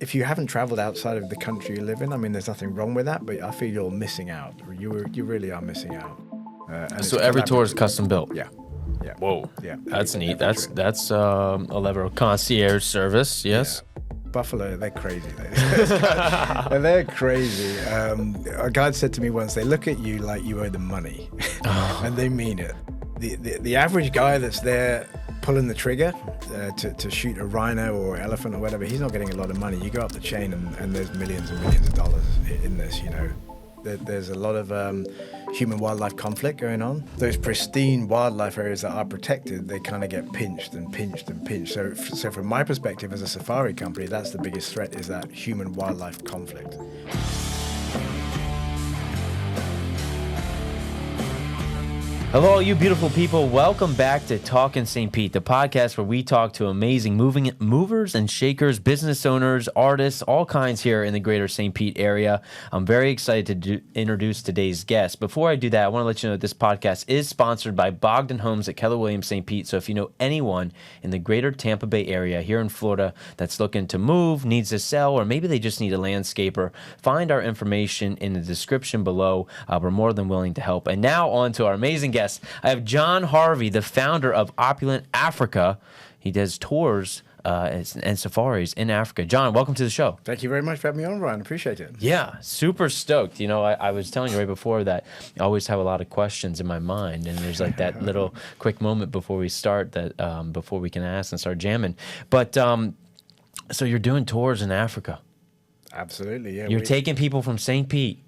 if you haven't traveled outside of the country you live in, I mean, there's nothing wrong with that, but I feel you're missing out. You really are missing out. And So every tour is custom built. Yeah. Whoa. Yeah. That's neat. Every trip. That's a level of concierge service. Yes. Yeah. Buffalo, they're crazy. They're crazy. A guide said to me once, they look at you like you owe them money, and they mean it. The average guy that's there pulling the trigger to shoot a rhino or elephant or whatever, he's not getting a lot of money. You go up the chain and there's millions and millions of dollars in this, you know. There's a lot of human-wildlife conflict going on. Those pristine wildlife areas that are protected, they kind of get pinched and pinched and pinched. So from my perspective as a safari company, that's the biggest threat, is that human-wildlife conflict. Hello, all you beautiful people. Welcome back to Talkin St. Pete, the podcast where we talk to amazing movers and shakers, business owners, artists, all kinds here in the greater St. Pete area. I'm very excited to introduce today's guest. Before I do that, I want to let you know that this podcast is sponsored by Bogden Homes at Keller Williams St. Pete. So if you know anyone in the greater Tampa Bay area here in Florida that's looking to move, needs to sell, or maybe they just need a landscaper, find our information in the description below. We're more than willing to help. And now on to our amazing guest. I have John Harvey, the founder of Opulent Africa. He does tours and safaris in Africa. John, welcome to the show. Thank you very much for having me on, Ryan. Appreciate it. Yeah, super stoked. You know, I was telling you right before that I always have a lot of questions in my mind, and there's like that little quick moment before we start that before we can ask and start jamming. But so you're doing tours in Africa. Absolutely, yeah. You're taking people from St. Pete.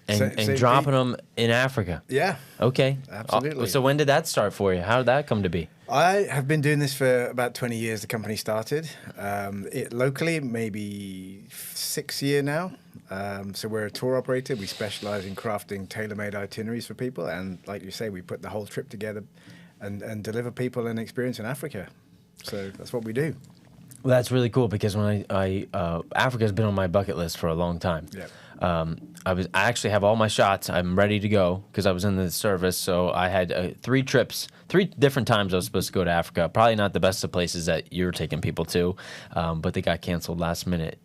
And dropping them in Africa. Yeah. Okay. Absolutely. So when did that start for you? How did that come to be? I have been doing this for about 20 years. The company started. Locally, maybe 6 years now. So we're a tour operator. We specialize in crafting tailor-made itineraries for people. And like you say, we put the whole trip together and deliver people an experience in Africa. So that's what we do. Well, that's really cool because when Africa's been on my bucket list for a long time. Yeah. I actually have all my shots. I'm ready to go because I was in the service. So I had 3 trips, 3 different times I was supposed to go to Africa. Probably not the best of places that you're taking people to, but they got canceled last minute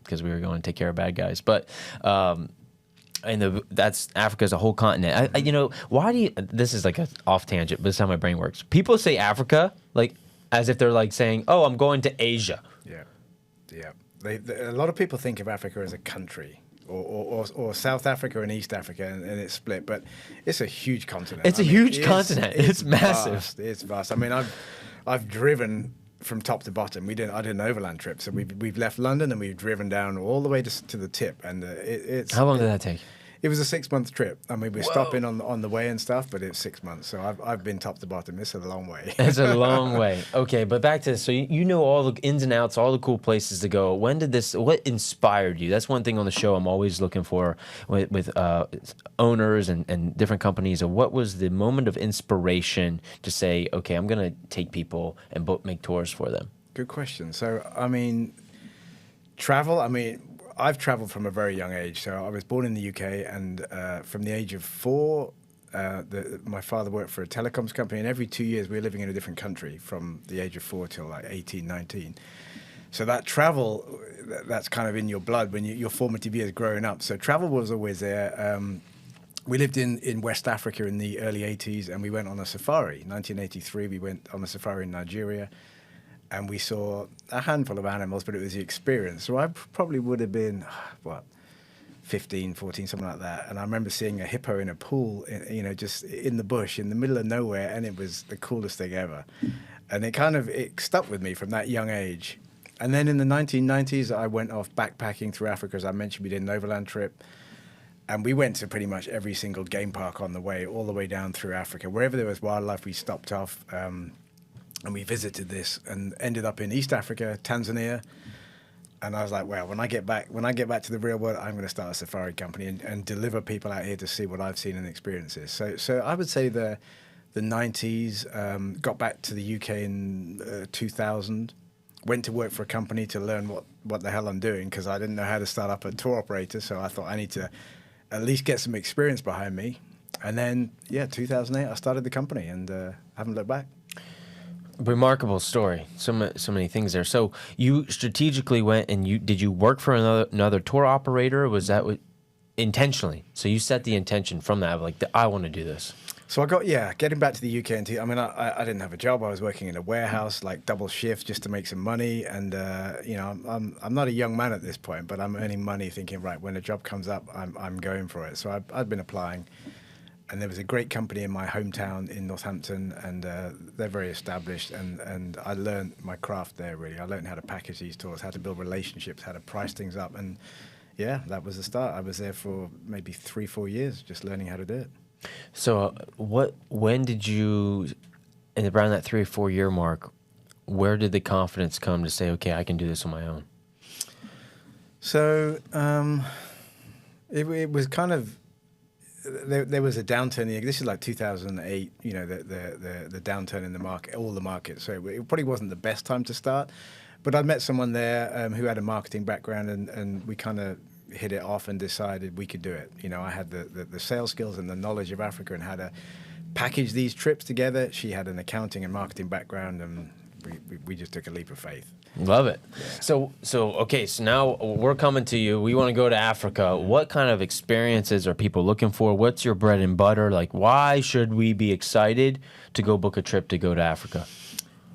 because we were going to take care of bad guys. But that's Africa's a whole continent. You know, why do you? This is like an off tangent, but this is how my brain works. People say Africa like as if they're like saying, "Oh, I'm going to Asia." Yeah. A lot of people think of Africa as a country. Or South Africa and East Africa, and it's split, but it's a huge continent. It's a huge continent. It's massive. Vast. It's vast. I mean, I've driven from top to bottom. I did an overland trip, so we've left London and we've driven down all the way to the tip, and it's. How long did that take? It was a 6-month trip. I mean, we're stopping on the way and stuff, but it's 6 months. So I've been top to bottom. It's a long way. It's a long way. Okay, but back to this. So you know all the ins and outs, all the cool places to go. What inspired you? That's one thing on the show I'm always looking for with owners and different companies. What was the moment of inspiration to say, okay, I'm going to take people and make tours for them? Good question. So, I mean, travel, I've traveled from a very young age. So I was born in the UK, and from the age of 4, my father worked for a telecoms company, and every 2 years we were living in a different country from the age of 4 till like 18, 19. So that travel, that's kind of in your blood when your formative years growing up. So travel was always there. We lived in West Africa in the early 80s, and we went on a safari. 1983, we went on a safari in Nigeria. And we saw a handful of animals, but it was the experience. So I probably would have been, 15, 14, something like that. And I remember seeing a hippo in a pool, just in the bush, in the middle of nowhere, and it was the coolest thing ever. And it stuck with me from that young age. And then in the 1990s, I went off backpacking through Africa. As I mentioned, we did an overland trip. And we went to pretty much every single game park on the way, all the way down through Africa. Wherever there was wildlife, we stopped off. And we visited this and ended up in East Africa, Tanzania. And I was like, well, when I get back to the real world, I'm going to start a safari company and deliver people out here to see what I've seen and experiences. So I would say the 90s, got back to the UK in 2000, went to work for a company to learn what the hell I'm doing because I didn't know how to start up a tour operator. So I thought I need to at least get some experience behind me. And then, 2008, I started the company and haven't looked back. Remarkable story. So many things there. So you strategically went and did you work for another tour operator? Or was that intentionally? So you set the intention from that, like I want to do this. So getting back to the UK. I mean, I didn't have a job. I was working in a warehouse, like double shift, just to make some money. And I'm not a young man at this point, but I'm earning money, thinking, right, when a job comes up, I'm going for it. So I'd been applying, and there was a great company in my hometown in Northampton, and they're very established. And I learned my craft there. Really, I learned how to package these tours, how to build relationships, how to price things up, and yeah, that was the start. I was there for maybe 3-4 years, just learning how to do it. So when did you, and around that 3 or 4 year mark, where did the confidence come to say, okay, I can do this on my own? So it was kind of, there was a downturn. This is like 2008, the downturn in the market, all the markets. So it probably wasn't the best time to start, but I met someone there who had a marketing background, and we kind of hit it off and decided we could do it. I had the sales skills and the knowledge of Africa and how to package these trips together. She had an accounting and marketing background, and we just took a leap of faith. Love it. Yeah. So now we're coming to you. We want to go to Africa. What kind of experiences are people looking for? What's your bread and butter? Like, why should we be excited to go book a trip to go to Africa?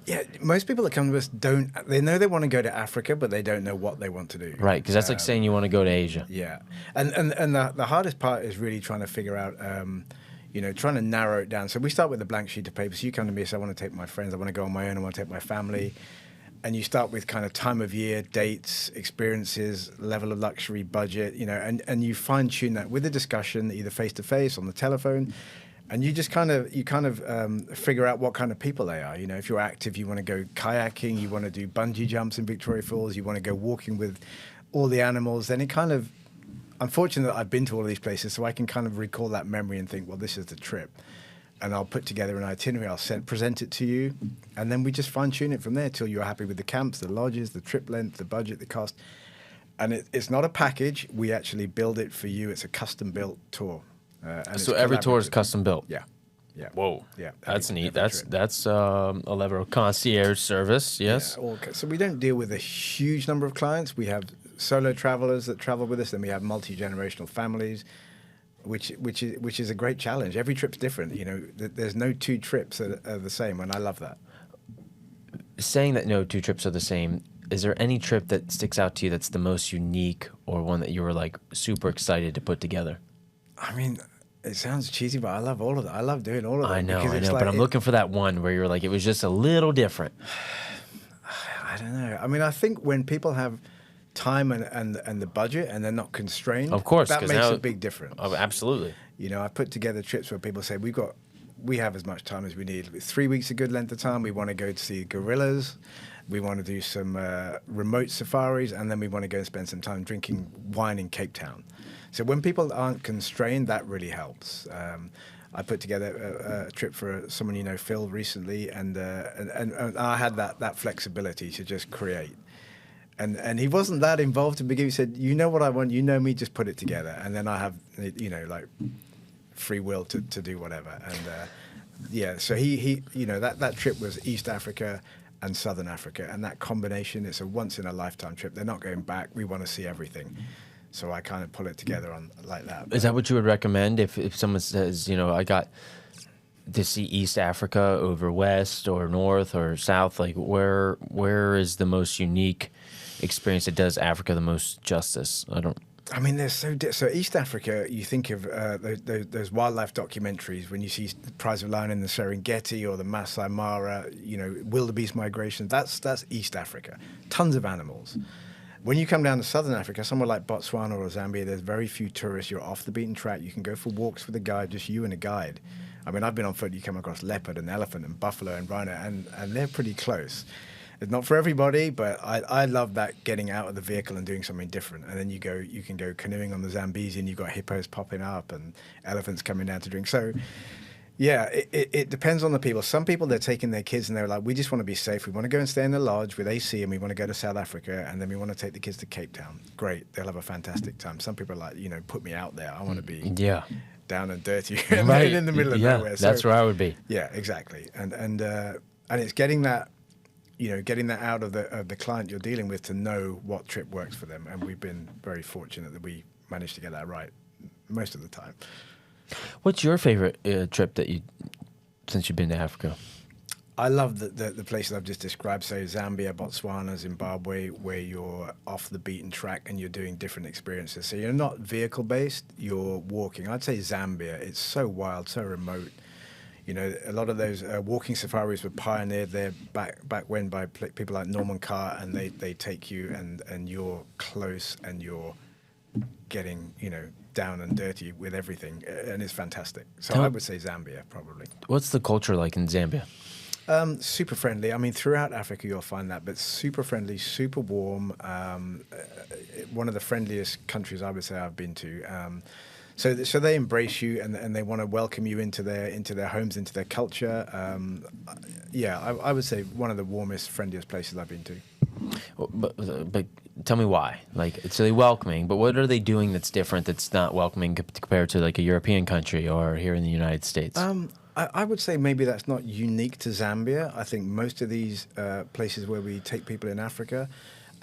Yeah, most people that come to us they know they want to go to Africa, but they don't know what they want to do. Right, because that's like saying you want to go to Asia. Yeah, and the hardest part is really trying to figure out, trying to narrow it down. So we start with a blank sheet of paper. So you come to me and say, I want to take my friends, I want to go on my own, I want to take my family. And you start with kind of time of year, dates, experiences, level of luxury, budget, and you fine tune that with a discussion, either face to face, on the telephone. And you just kind of figure out what kind of people they are. If you're active, you want to go kayaking, you want to do bungee jumps in Victoria Falls, you want to go walking with all the animals. Then I'm fortunate that I've been to all of these places, so I can kind of recall that memory and think, well, this is the trip. And I'll put together an itinerary, present it to you, and then we just fine tune it from there till you're happy with the camps, the lodges, the trip length, the budget, the cost. And it's not a package. We actually build it for you. It's a custom built tour. So every tour is custom built. Yeah. Whoa. Yeah. That's neat. That's a level of concierge service. Yes. Yeah, so we don't deal with a huge number of clients. We have solo travelers that travel with us. Then we have multi-generational families, which is a great challenge. Every trip's different. There's no two trips that are the same, and I love that. Saying that no two trips are the same, is there any trip that sticks out to you that's the most unique, or one that you were like super excited to put together? I mean, it sounds cheesy, but I love all of that. I love doing all of that. I know, but I'm looking for that one where you're like, it was just a little different. I don't know. I mean, I think when people have time and the budget and they're not constrained, of course, that makes a big difference. Oh, absolutely. I put together trips where people say, we have as much time as we need. 3 weeks a good length of time. We want to go to see gorillas. We want to do some remote safaris, and then we want to go and spend some time drinking wine in Cape Town. So when people aren't constrained, that really helps. I put together a trip for someone Phil, recently, and I had that flexibility to just create. And he wasn't that involved to begin. He said, "You know what I want. You know me. Just put it together." And then I have, like free will to do whatever. And so he that trip was East Africa and Southern Africa, and that combination, it's a once in a lifetime trip. They're not going back. We want to see everything. So I kind of pull it together on like that. Is that what you would recommend if someone says, I got to see East Africa over West or North or South? Like where is the most unique experience that does Africa the most justice? I mean, they're so East Africa. You think of those wildlife documentaries when you see the Prize of Lion in the Serengeti or the Masai Mara, wildebeest migration. That's East Africa. Tons of animals. When you come down to Southern Africa, somewhere like Botswana or Zambia, there's very few tourists. You're off the beaten track. You can go for walks with a guide, just you and a guide. I mean, I've been on foot. You come across leopard and elephant and buffalo and rhino, and they're pretty close. It's not for everybody, but I love that, getting out of the vehicle and doing something different. And then you can go canoeing on the Zambezi, and you've got hippos popping up and elephants coming down to drink. So, yeah, it depends on the people. Some people, they're taking their kids and they're like, we just want to be safe. We want to go and stay in the lodge with AC, and we want to go to South Africa, and then we want to take the kids to Cape Town. Great. They'll have a fantastic time. Some people are like, put me out there. I want to be down and dirty right in the middle of nowhere. So, that's where I would be. Yeah, exactly. And and it's getting that out of the client you're dealing with to know what trip works for them. And we've been very fortunate that we managed to get that right most of the time. What's your favorite trip since you've been to Africa? I love the places I've just described, so Zambia, Botswana, Zimbabwe, where you're off the beaten track and you're doing different experiences. So you're not vehicle-based, you're walking. I'd say Zambia, it's so wild, so remote. You know, a lot of those walking safaris were pioneered there back when by people like Norman Carr, and they take you and you're close and you're getting, down and dirty with everything, and it's fantastic. So I would say Zambia, probably. What's the culture like in Zambia? Super friendly. I mean, throughout Africa you'll find that, but super friendly, super warm. One of the friendliest countries I would say I've been to. So they embrace you and they want to welcome you into their homes, into their culture. I would say one of the warmest, friendliest places I've been to. But tell me why. Like, so they're welcoming, but what are they doing that's different, that's not welcoming compared to like a European country or here in the United States? I would say maybe that's not unique to Zambia. I think most of these places where we take people in Africa,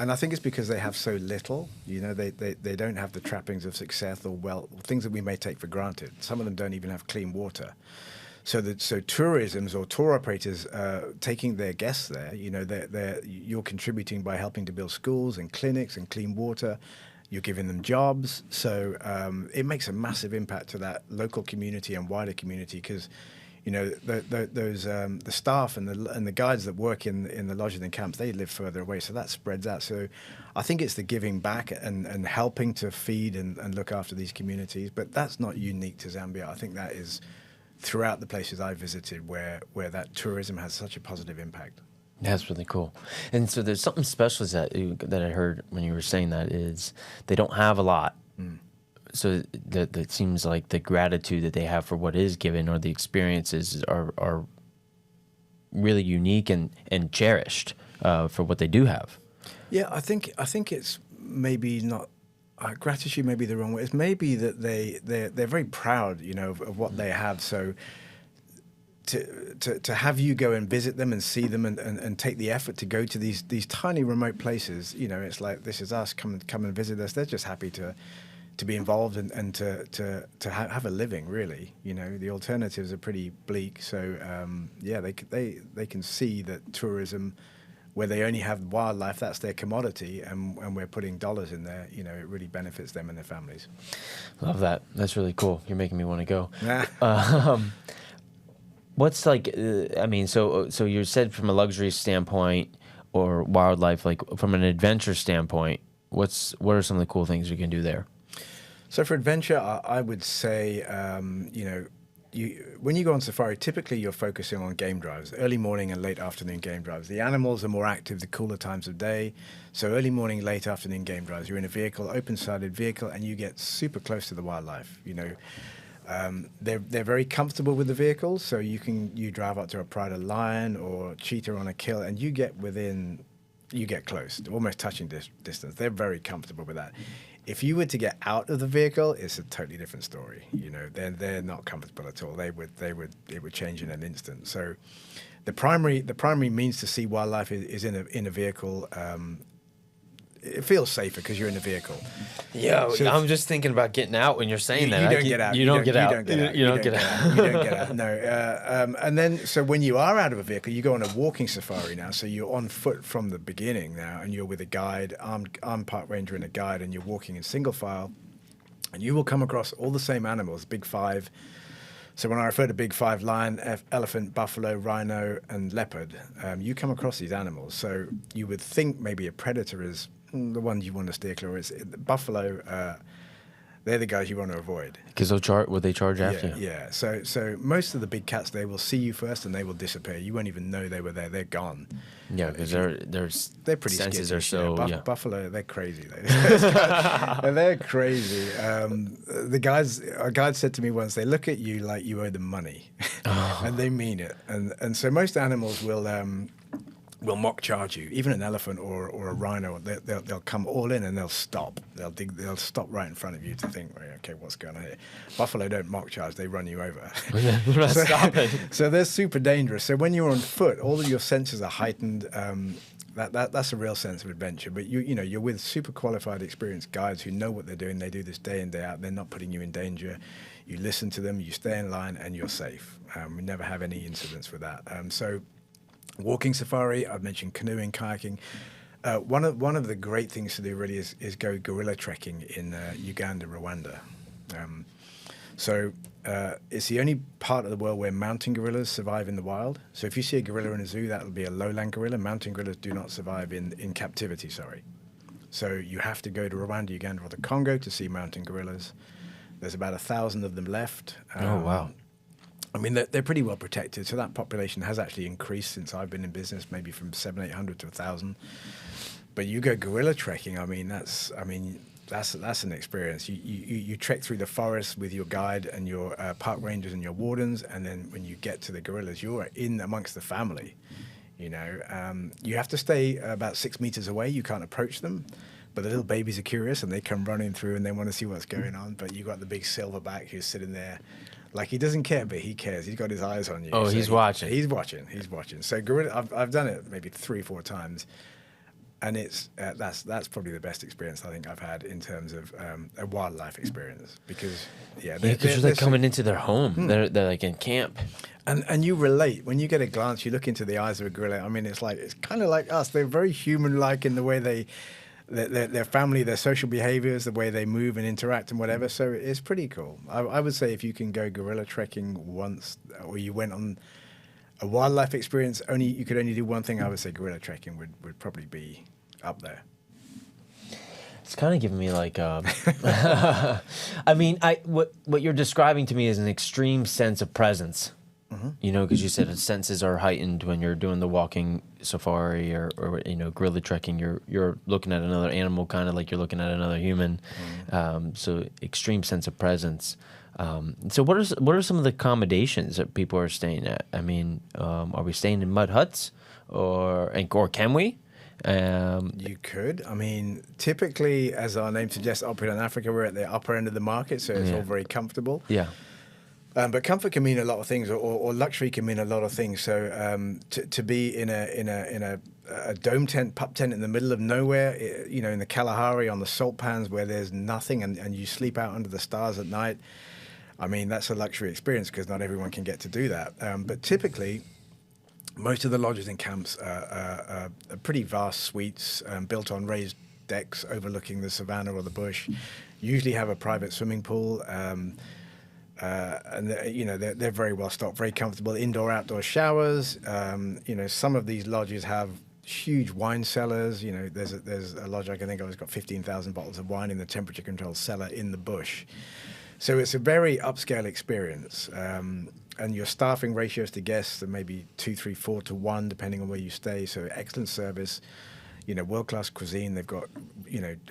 and I think it's because they have so little, they don't have the trappings of success or wealth, things that we may take for granted. Some of them don't even have clean water. So tourisms or tour operators taking their guests there, you're contributing by helping to build schools and clinics and clean water. You're giving them jobs. So it makes a massive impact to that local community and wider community because, the staff and the guides that work in the lodges and camps, they live further away. So that spreads out. So I think it's the giving back and helping to feed and look after these communities. But that's not unique to Zambia. I think that is throughout the places I visited where that tourism has such a positive impact. That's really cool. And so there's something special that I heard when you were saying that is they don't have a lot. So that seems like the gratitude that they have for what is given or the experiences are really unique and cherished for what they do have. Yeah, I think it's maybe not gratitude. May be the wrong way. It's maybe that they're very proud, of what they have. So to have you go and visit them and see them and take the effort to go to these tiny remote places, it's like, this is us. Come and visit us. They're just happy to be involved and to have a living, really. The alternatives are pretty bleak. So they can see that tourism, where they only have wildlife, that's their commodity, and we're putting dollars in there, it really benefits them and their families. Love that. That's really cool. You're making me want to go. What's like, so you said from a luxury standpoint or wildlife, like from an adventure standpoint, what are some of the cool things we can do there? So for adventure, I would say, when you go on safari, typically you're focusing on game drives, early morning and late afternoon game drives. The animals are more active the cooler times of day. So early morning, late afternoon game drives. You're in a vehicle, open-sided vehicle, and you get super close to the wildlife. They're very comfortable with the vehicles, so you drive up to a pride of lion or cheetah on a kill, and you get close, almost touching distance. They're very comfortable with that. If you were to get out of the vehicle, it's a totally different story. They're not comfortable at all. It would change in an instant. So the primary means to see wildlife is in a vehicle. It feels safer because you're in a vehicle. Yeah, so I'm just thinking about getting out when you're saying that. You don't get out. You don't get out. You don't get out. No. And then, so when you are out of a vehicle, you go on a walking safari now. So you're on foot from the beginning now, and you're with a guide, armed park ranger and a guide, and you're walking in single file. And you will come across all the same animals, big five. So when I refer to big five, lion, elephant, buffalo, rhino, and leopard, you come across these animals. So you would think maybe a predator is the ones you want to steer clear of. Buffalo, they're the guys you want to avoid. Because they charge after you? Yeah. So most of the big cats, they will see you first and they will disappear. You won't even know they were there. They're gone. Yeah, because they're pretty senses are so. Buffalo, they're crazy. They're crazy. A guide said to me once, they look at you like you owe them money, and they mean it. And so most animals will. will mock charge you. Even an elephant or a rhino, they'll come all in and they'll stop. They'll stop right in front of you to think, well, okay, what's going on here? Buffalo don't mock charge; they run you over. Stop it. So they're super dangerous. So when you're on foot, all of your senses are heightened. That's a real sense of adventure. But you're with super qualified, experienced guides who know what they're doing. They do this day in, day out. They're not putting you in danger. You listen to them, you stay in line, and you're safe. We never have any incidents with that. So walking safari, I've mentioned canoeing, kayaking. One of the great things to do really is go gorilla trekking in Uganda, Rwanda. It's the only part of the world where mountain gorillas survive in the wild. So if you see a gorilla in a zoo, that'll be a lowland gorilla. Mountain gorillas do not survive in captivity, sorry. So you have to go to Rwanda, Uganda, or the Congo to see mountain gorillas. There's about 1,000 of them left. Oh, wow. I mean, they're pretty well protected. So that population has actually increased since I've been in business, maybe from 700-800 to 1,000. But you go gorilla trekking, that's an experience. You trek through the forest with your guide and your park rangers and your wardens, and then when you get to the gorillas, you're in amongst the family. You have to stay about 6 meters away. You can't approach them, but the little babies are curious and they come running through and they want to see what's going on. But you got the big silverback who's sitting there, like he doesn't care, but he cares. He's got his eyes on you. Oh, so he's watching. He's watching. So gorilla, I've done it maybe 3-4 times. And it's that's probably the best experience I think I've had in terms of a wildlife experience because they're coming into their home. They're like in camp, and you relate when you get a glance. You look into the eyes of a gorilla. I mean, it's kind of like us. They're very human-like in the way their family, their social behaviors, the way they move and interact and whatever. So it's pretty cool. I would say if you can go gorilla trekking once, or you went on a wildlife experience, you could only do one thing, I would say gorilla trekking would probably be up there. It's kind of giving me like, I mean, what you're describing to me is an extreme sense of presence. Mm-hmm. Because you said the senses are heightened when you're doing the walking safari or gorilla trekking. You're looking at another animal, kind of like you're looking at another human. Mm-hmm. So extreme sense of presence. So what are some of the accommodations that people are staying at? I mean, are we staying in mud huts or can we? You could. I mean, typically, as our name suggests, Opulent Africa, we're at the upper end of the market, so it's all very comfortable. Yeah. But comfort can mean a lot of things, or luxury can mean a lot of things. So to be in a dome tent, pup tent in the middle of nowhere, in the Kalahari on the salt pans where there's nothing, and you sleep out under the stars at night. I mean, that's a luxury experience because not everyone can get to do that. But typically, most of the lodges and camps are pretty vast suites built on raised decks overlooking the savannah or the bush. Usually have a private swimming pool. And they're very well stocked, very comfortable. Indoor, outdoor showers. Some of these lodges have huge wine cellars. There's a lodge I can think of that's got 15,000 bottles of wine in the temperature-controlled cellar in the bush. So it's a very upscale experience. And your staffing ratios to guests are maybe 2, 3, 4 to 1, depending on where you stay. So excellent service. World-class cuisine. They've got,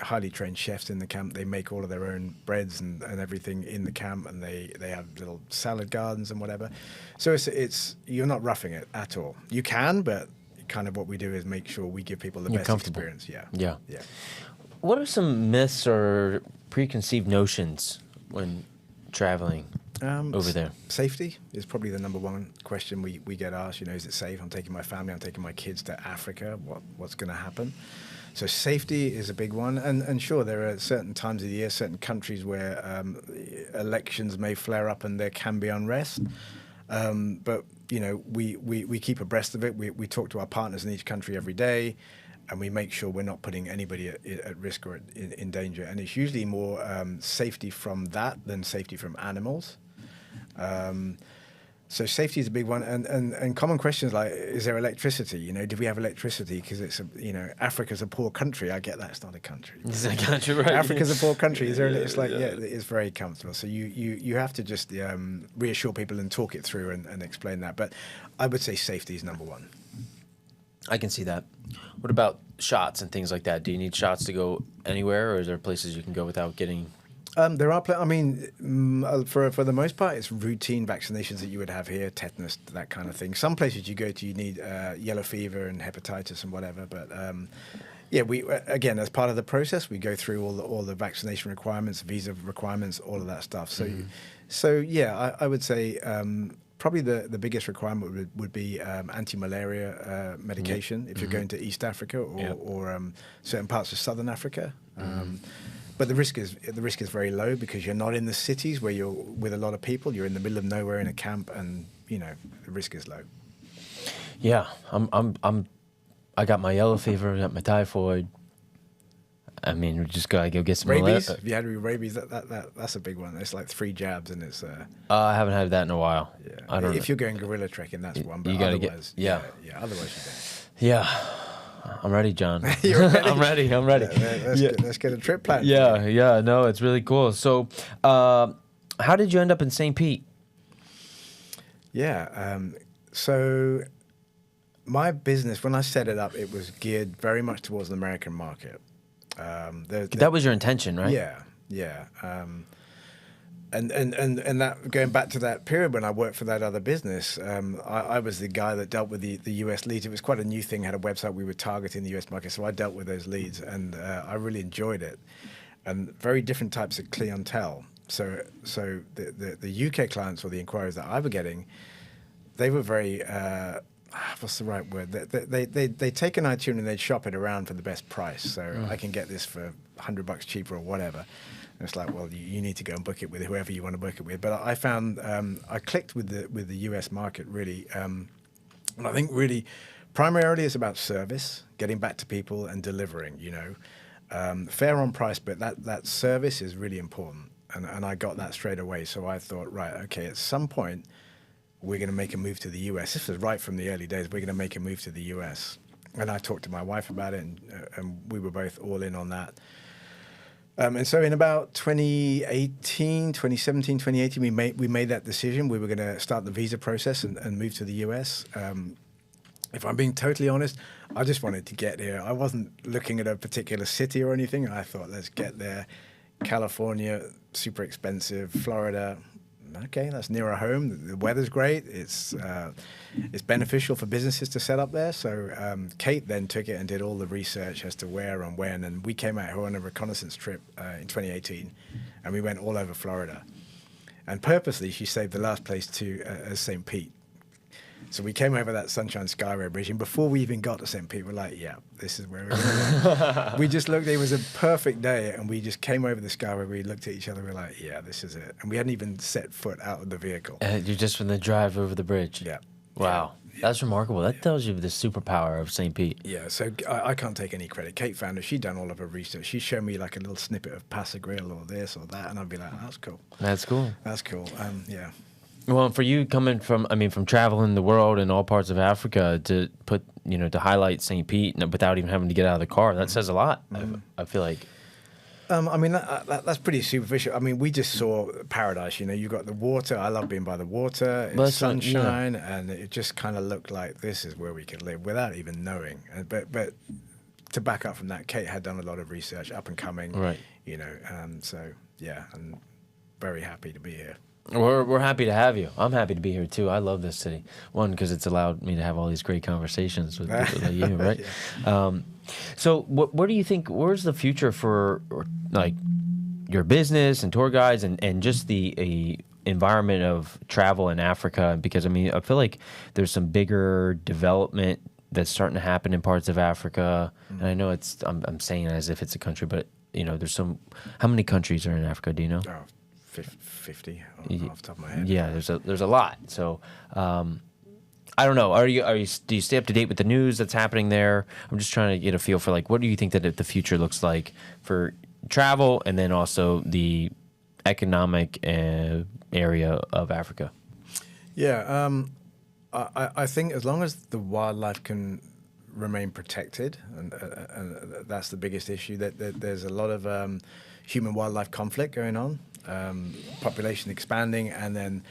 highly trained chefs in the camp. They make all of their own breads and everything in the camp, and they have little salad gardens and whatever. So it's you're not roughing it at all. You can, but kind of what we do is make sure we give people the best experience. Yeah. What are some myths or preconceived notions when traveling over there? Safety is probably the number one question we get asked. Is it safe? I'm taking my family, I'm taking my kids to Africa. What's going to happen? So safety is a big one. And sure, there are certain times of the year, certain countries where elections may flare up and there can be unrest. But, we keep abreast of it. We talk to our partners in each country every day. And we make sure we're not putting anybody at risk or in danger. And it's usually more safety from that than safety from animals. So safety is a big one. And common questions like, is there electricity? Do we have electricity? Because it's, Africa's a poor country. I get that. It's not a country. It's a country, right? Africa's a poor country. Is there? It's like, it's very comfortable. So you have to just reassure people and talk it through and explain that. But I would say safety is number one. I can see that. What about shots and things like that? Do you need shots to go anywhere, or is there places you can go without getting There are, I mean, for the most part, it's routine vaccinations that you would have here, tetanus, that kind of thing. Some places you go to, you need yellow fever and hepatitis and whatever. But yeah, we again, as part of the process, we go through all the vaccination requirements, visa requirements, all of that stuff. So, so yeah, I would say probably the biggest requirement would be anti-malaria medication if you're going to East Africa or certain parts of Southern Africa. But the risk is very low because you're not in the cities where you're with a lot of people. You're in the middle of nowhere in a camp, and the risk is low. Yeah, I got my yellow fever, I got my typhoid. I mean, we just gotta go get some rabies. If you had rabies, that's a big one. It's like 3 jabs, and it's. I haven't had that in a while. Yeah, I don't. If you're going gorilla trekking, that's one. But you gotta otherwise, yeah. Otherwise, you don't. Yeah. I'm ready, John. You're ready? I'm ready. Let's get a trip planned. Yeah. No, it's really cool. So, how did you end up in St. Pete? Yeah. So, my business, when I set it up, it was geared very much towards the American market. That was your intention, right? Yeah. And that going back to that period when I worked for that other business, I was the guy that dealt with the US leads. It was quite a new thing. Had a website we were targeting the US market, so I dealt with those leads, and I really enjoyed it. And very different types of clientele. So the UK clients or the inquiries that I were getting, they were very what's the right word? They take an item and they shop it around for the best price. So I can get this for $100 cheaper or whatever. And it's like, well, you need to go and book it with whoever you want to book it with. But I found I clicked with the US market really, and I think really primarily it's about service, getting back to people and delivering. Fair on price, but that service is really important. And I got that straight away. So I thought, right, okay, at some point we're going to make a move to the US. This was right from the early days. We're going to make a move to the US. And I talked to my wife about it, and we were both all in on that. And so in about 2017, 2018, we made that decision. We were going to start the visa process and move to the US. If I'm being totally honest, I just wanted to get here. I wasn't looking at a particular city or anything. I thought, let's get there. California, super expensive. Florida, okay, that's nearer home. The weather's great. It's beneficial for businesses to set up there. So Kate then took it and did all the research as to where and when. And we came out here on a reconnaissance trip in 2018, and we went all over Florida. And purposely, she saved the last place as St. Pete. So we came over that Sunshine Skyway Bridge, and before we even got to St. Pete, we're like, yeah, this is where we're going. We just looked, it was a perfect day, and we just came over the Skyway, we looked at each other, we're like, yeah, this is it. And we hadn't even set foot out of the vehicle. You're just from the drive over the bridge. Yeah. Wow. Yeah. That's remarkable. That tells you the superpower of St. Pete. Yeah, so I can't take any credit. Kate found it. She'd done all of her research. She'd show me like a little snippet of Paso Grill or this or that, and I'd be like, that's cool. That's cool. That's cool. Yeah. Well, for you coming from traveling the world in all parts of Africa to to highlight St. Pete without even having to get out of the car, that says a lot. I feel like. That's pretty superficial. We just saw paradise. You've got the water. I love being by the water. It's sunshine, and it just kind of looked like this is where we could live without even knowing. But to back up from that, Kate had done a lot of research, up and coming. Right. So yeah, I'm very happy to be here. We're happy to have you. I'm happy to be here too. I love this city. One, because it's allowed me to have all these great conversations with people like you, right? Yeah. So, where do you think? Where's the future for like your business and tour guides and just the environment of travel in Africa? Because I feel like there's some bigger development that's starting to happen in parts of Africa, and I know I'm saying it as if it's a country, but there's some. How many countries are in Africa? Do you know? 50 off the top of my head. Yeah, there's a lot. So I don't know. Do you stay up to date with the news that's happening there? I'm just trying to get a feel for like what do you think that the future looks like for travel and then also the economic area of Africa. Yeah, I think as long as the wildlife can remain protected, and that's the biggest issue. That there's a lot of human wildlife conflict going on. Population expanding, and then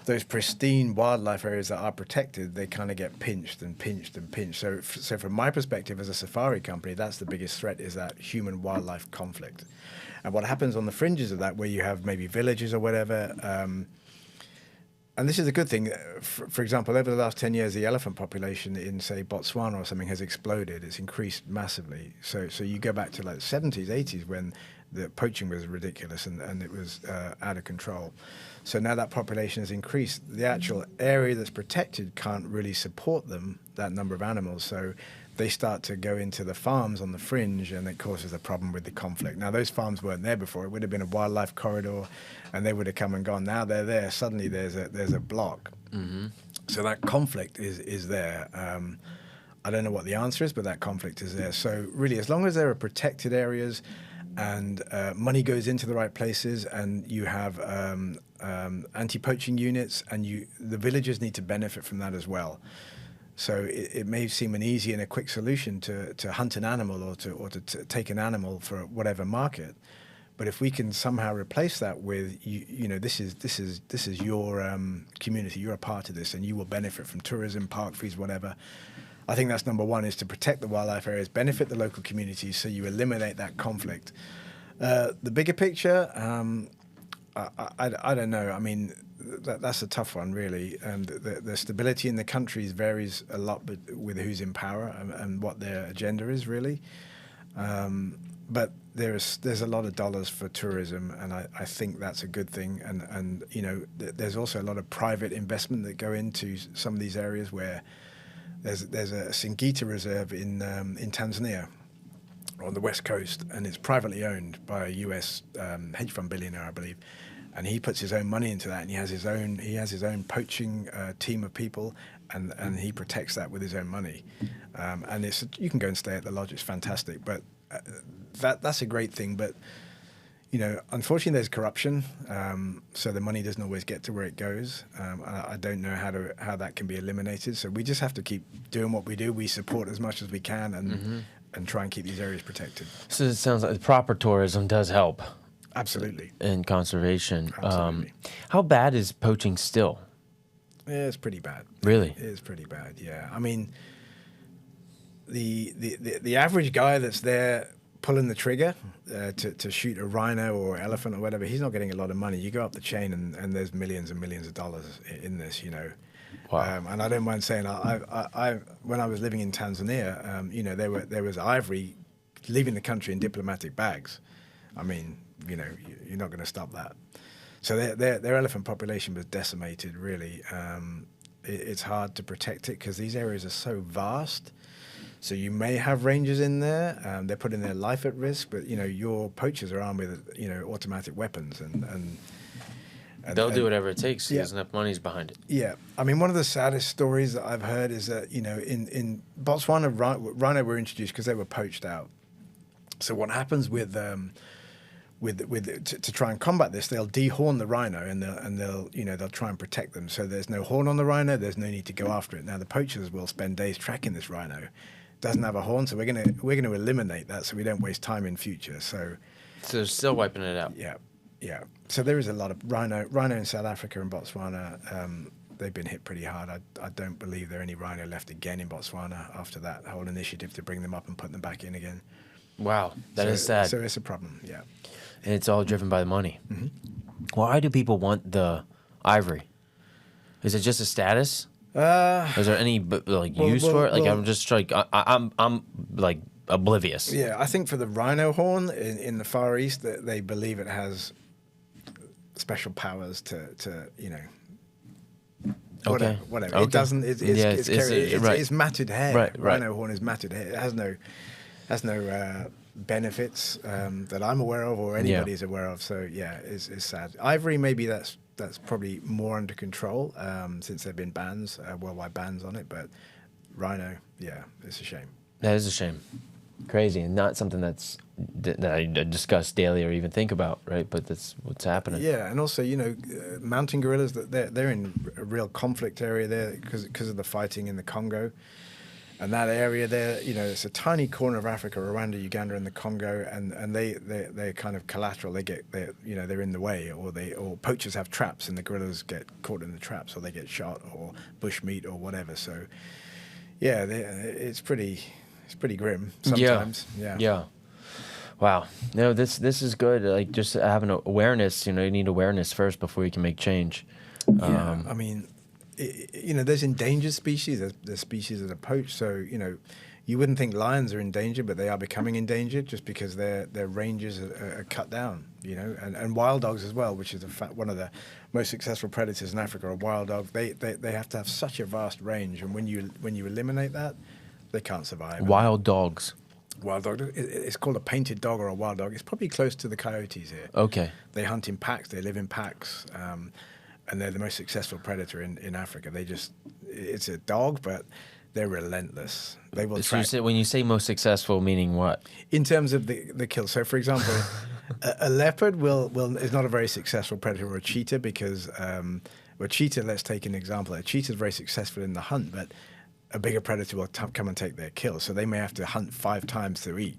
those pristine wildlife areas that are protected, they kind of get pinched and pinched and pinched. So from my perspective as a safari company, that's the biggest threat, is that human-wildlife conflict. And what happens on the fringes of that, where you have maybe villages or whatever, and this is a good thing. For example, over the last 10 years, the elephant population in, say, Botswana or something has exploded. It's increased massively. So you go back to like the 70s, 80s, when the poaching was ridiculous and it was out of control. So now that population has increased. The actual area that's protected can't really support them, that number of animals. So they start to go into the farms on the fringe, and it causes a problem with the conflict. Now, those farms weren't there before. It would have been a wildlife corridor, and they would have come and gone. Now they're there. Suddenly there's a block. Mm-hmm. So that conflict is there. I don't know what the answer is, but that conflict is there. So really, as long as there are protected areas and money goes into the right places, and you have anti-poaching units, and the villagers need to benefit from that as well. So it may seem an easy and a quick solution to hunt an animal or to take an animal for whatever market, but if we can somehow replace that with this is your community, you're a part of this, and you will benefit from tourism, park fees, whatever. I think that's number one, is to protect the wildlife areas, benefit the local communities, so you eliminate that conflict. The bigger picture, I don't know. I mean, that's a tough one, really. The stability in the countries varies a lot with who's in power and what their agenda is, really. But there's a lot of dollars for tourism, and I think that's a good thing. And there's also a lot of private investment that go into some of these areas, where there's a Singita reserve in Tanzania, on the west coast, and it's privately owned by a US hedge fund billionaire, I believe. And he puts his own money into that, and he has his own poaching team of people, and he protects that with his own money. And you can go and stay at the lodge; it's fantastic. But that's a great thing. But unfortunately, there's corruption, so the money doesn't always get to where it goes. I don't know how that can be eliminated. So we just have to keep doing what we do. We support as much as we can, and try and keep these areas protected. So it sounds like proper tourism does help. Absolutely. And conservation. Absolutely. How bad is poaching still? Yeah, it's pretty bad. Really? It is pretty bad, yeah. I mean, the average guy that's there pulling the trigger to shoot a rhino or elephant or whatever, he's not getting a lot of money. You go up the chain and there's millions and millions of dollars in this, Wow. And I don't mind saying, I when I was living in Tanzania, there was ivory leaving the country in diplomatic bags. I mean, you're not going to stop that. So their elephant population was decimated, really. It's hard to protect it because these areas are so vast. So you may have rangers in there. They're putting their life at risk, but, your poachers are armed with, automatic weapons. And they'll do whatever it takes because enough money's behind it. Yeah. I mean, one of the saddest stories that I've heard is that, in Botswana, rhino were introduced because they were poached out. So what happens with to try and combat this, they'll dehorn the rhino and they'll try and protect them. So there's no horn on the rhino. There's no need to go after it. Now the poachers will spend days tracking this rhino. It doesn't have a horn, so we're gonna eliminate that so we don't waste time in future. So they're still wiping it out. Yeah. So there is a lot of rhino in South Africa and Botswana. They've been hit pretty hard. I don't believe there are any rhino left again in Botswana after that whole initiative to bring them up and put them back in again. Wow, that is sad. So it's a problem, yeah. And it's all driven by the money. Mm-hmm. Why do people want the ivory? Is it just a status? Is there any use for it? I'm just I'm like oblivious. Yeah, I think for the rhino horn in the Far East, they believe it has special powers to whatever. Okay. It doesn't. It's matted hair. Right. Rhino horn is matted hair. It has no benefits that I'm aware of or anybody's aware of. So it's sad. Ivory, maybe that's probably more under control since there've been bans, worldwide bans on it. But rhino, it's a shame. That is a shame. Crazy, and not something that I discuss daily or even think about, right? But that's what's happening. Yeah, and also mountain gorillas, they're in a real conflict area there because of the fighting in the Congo. And that area there, it's a tiny corner of Africa, Rwanda, Uganda, and the Congo, and they're kind of collateral. They're in the way, or poachers have traps, and the gorillas get caught in the traps, or they get shot, or bushmeat, or whatever. So, yeah, it's pretty grim sometimes. Yeah. Wow. No, this is good. Like just having awareness. You need awareness first before you can make change. Yeah, I mean, there's endangered species. There's species that are poached. So you wouldn't think lions are endangered, but they are becoming endangered just because their ranges are cut down. And wild dogs as well, which is one of the most successful predators in Africa. Are wild dogs. They have to have such a vast range, and when you eliminate that, they can't survive. Wild dogs. Wild dog. It's called a painted dog or a wild dog. It's probably close to the coyotes here. Okay. They hunt in packs. They live in packs. And they're the most successful predator in Africa. It's a dog, but they're relentless. They will track. So when you say most successful, meaning what? In terms of the kill. So, for example, a leopard is not a very successful predator, or a cheetah, because a cheetah, let's take an example. A cheetah is very successful in the hunt, but a bigger predator will come and take their kill. So they may have to hunt 5 times to eat.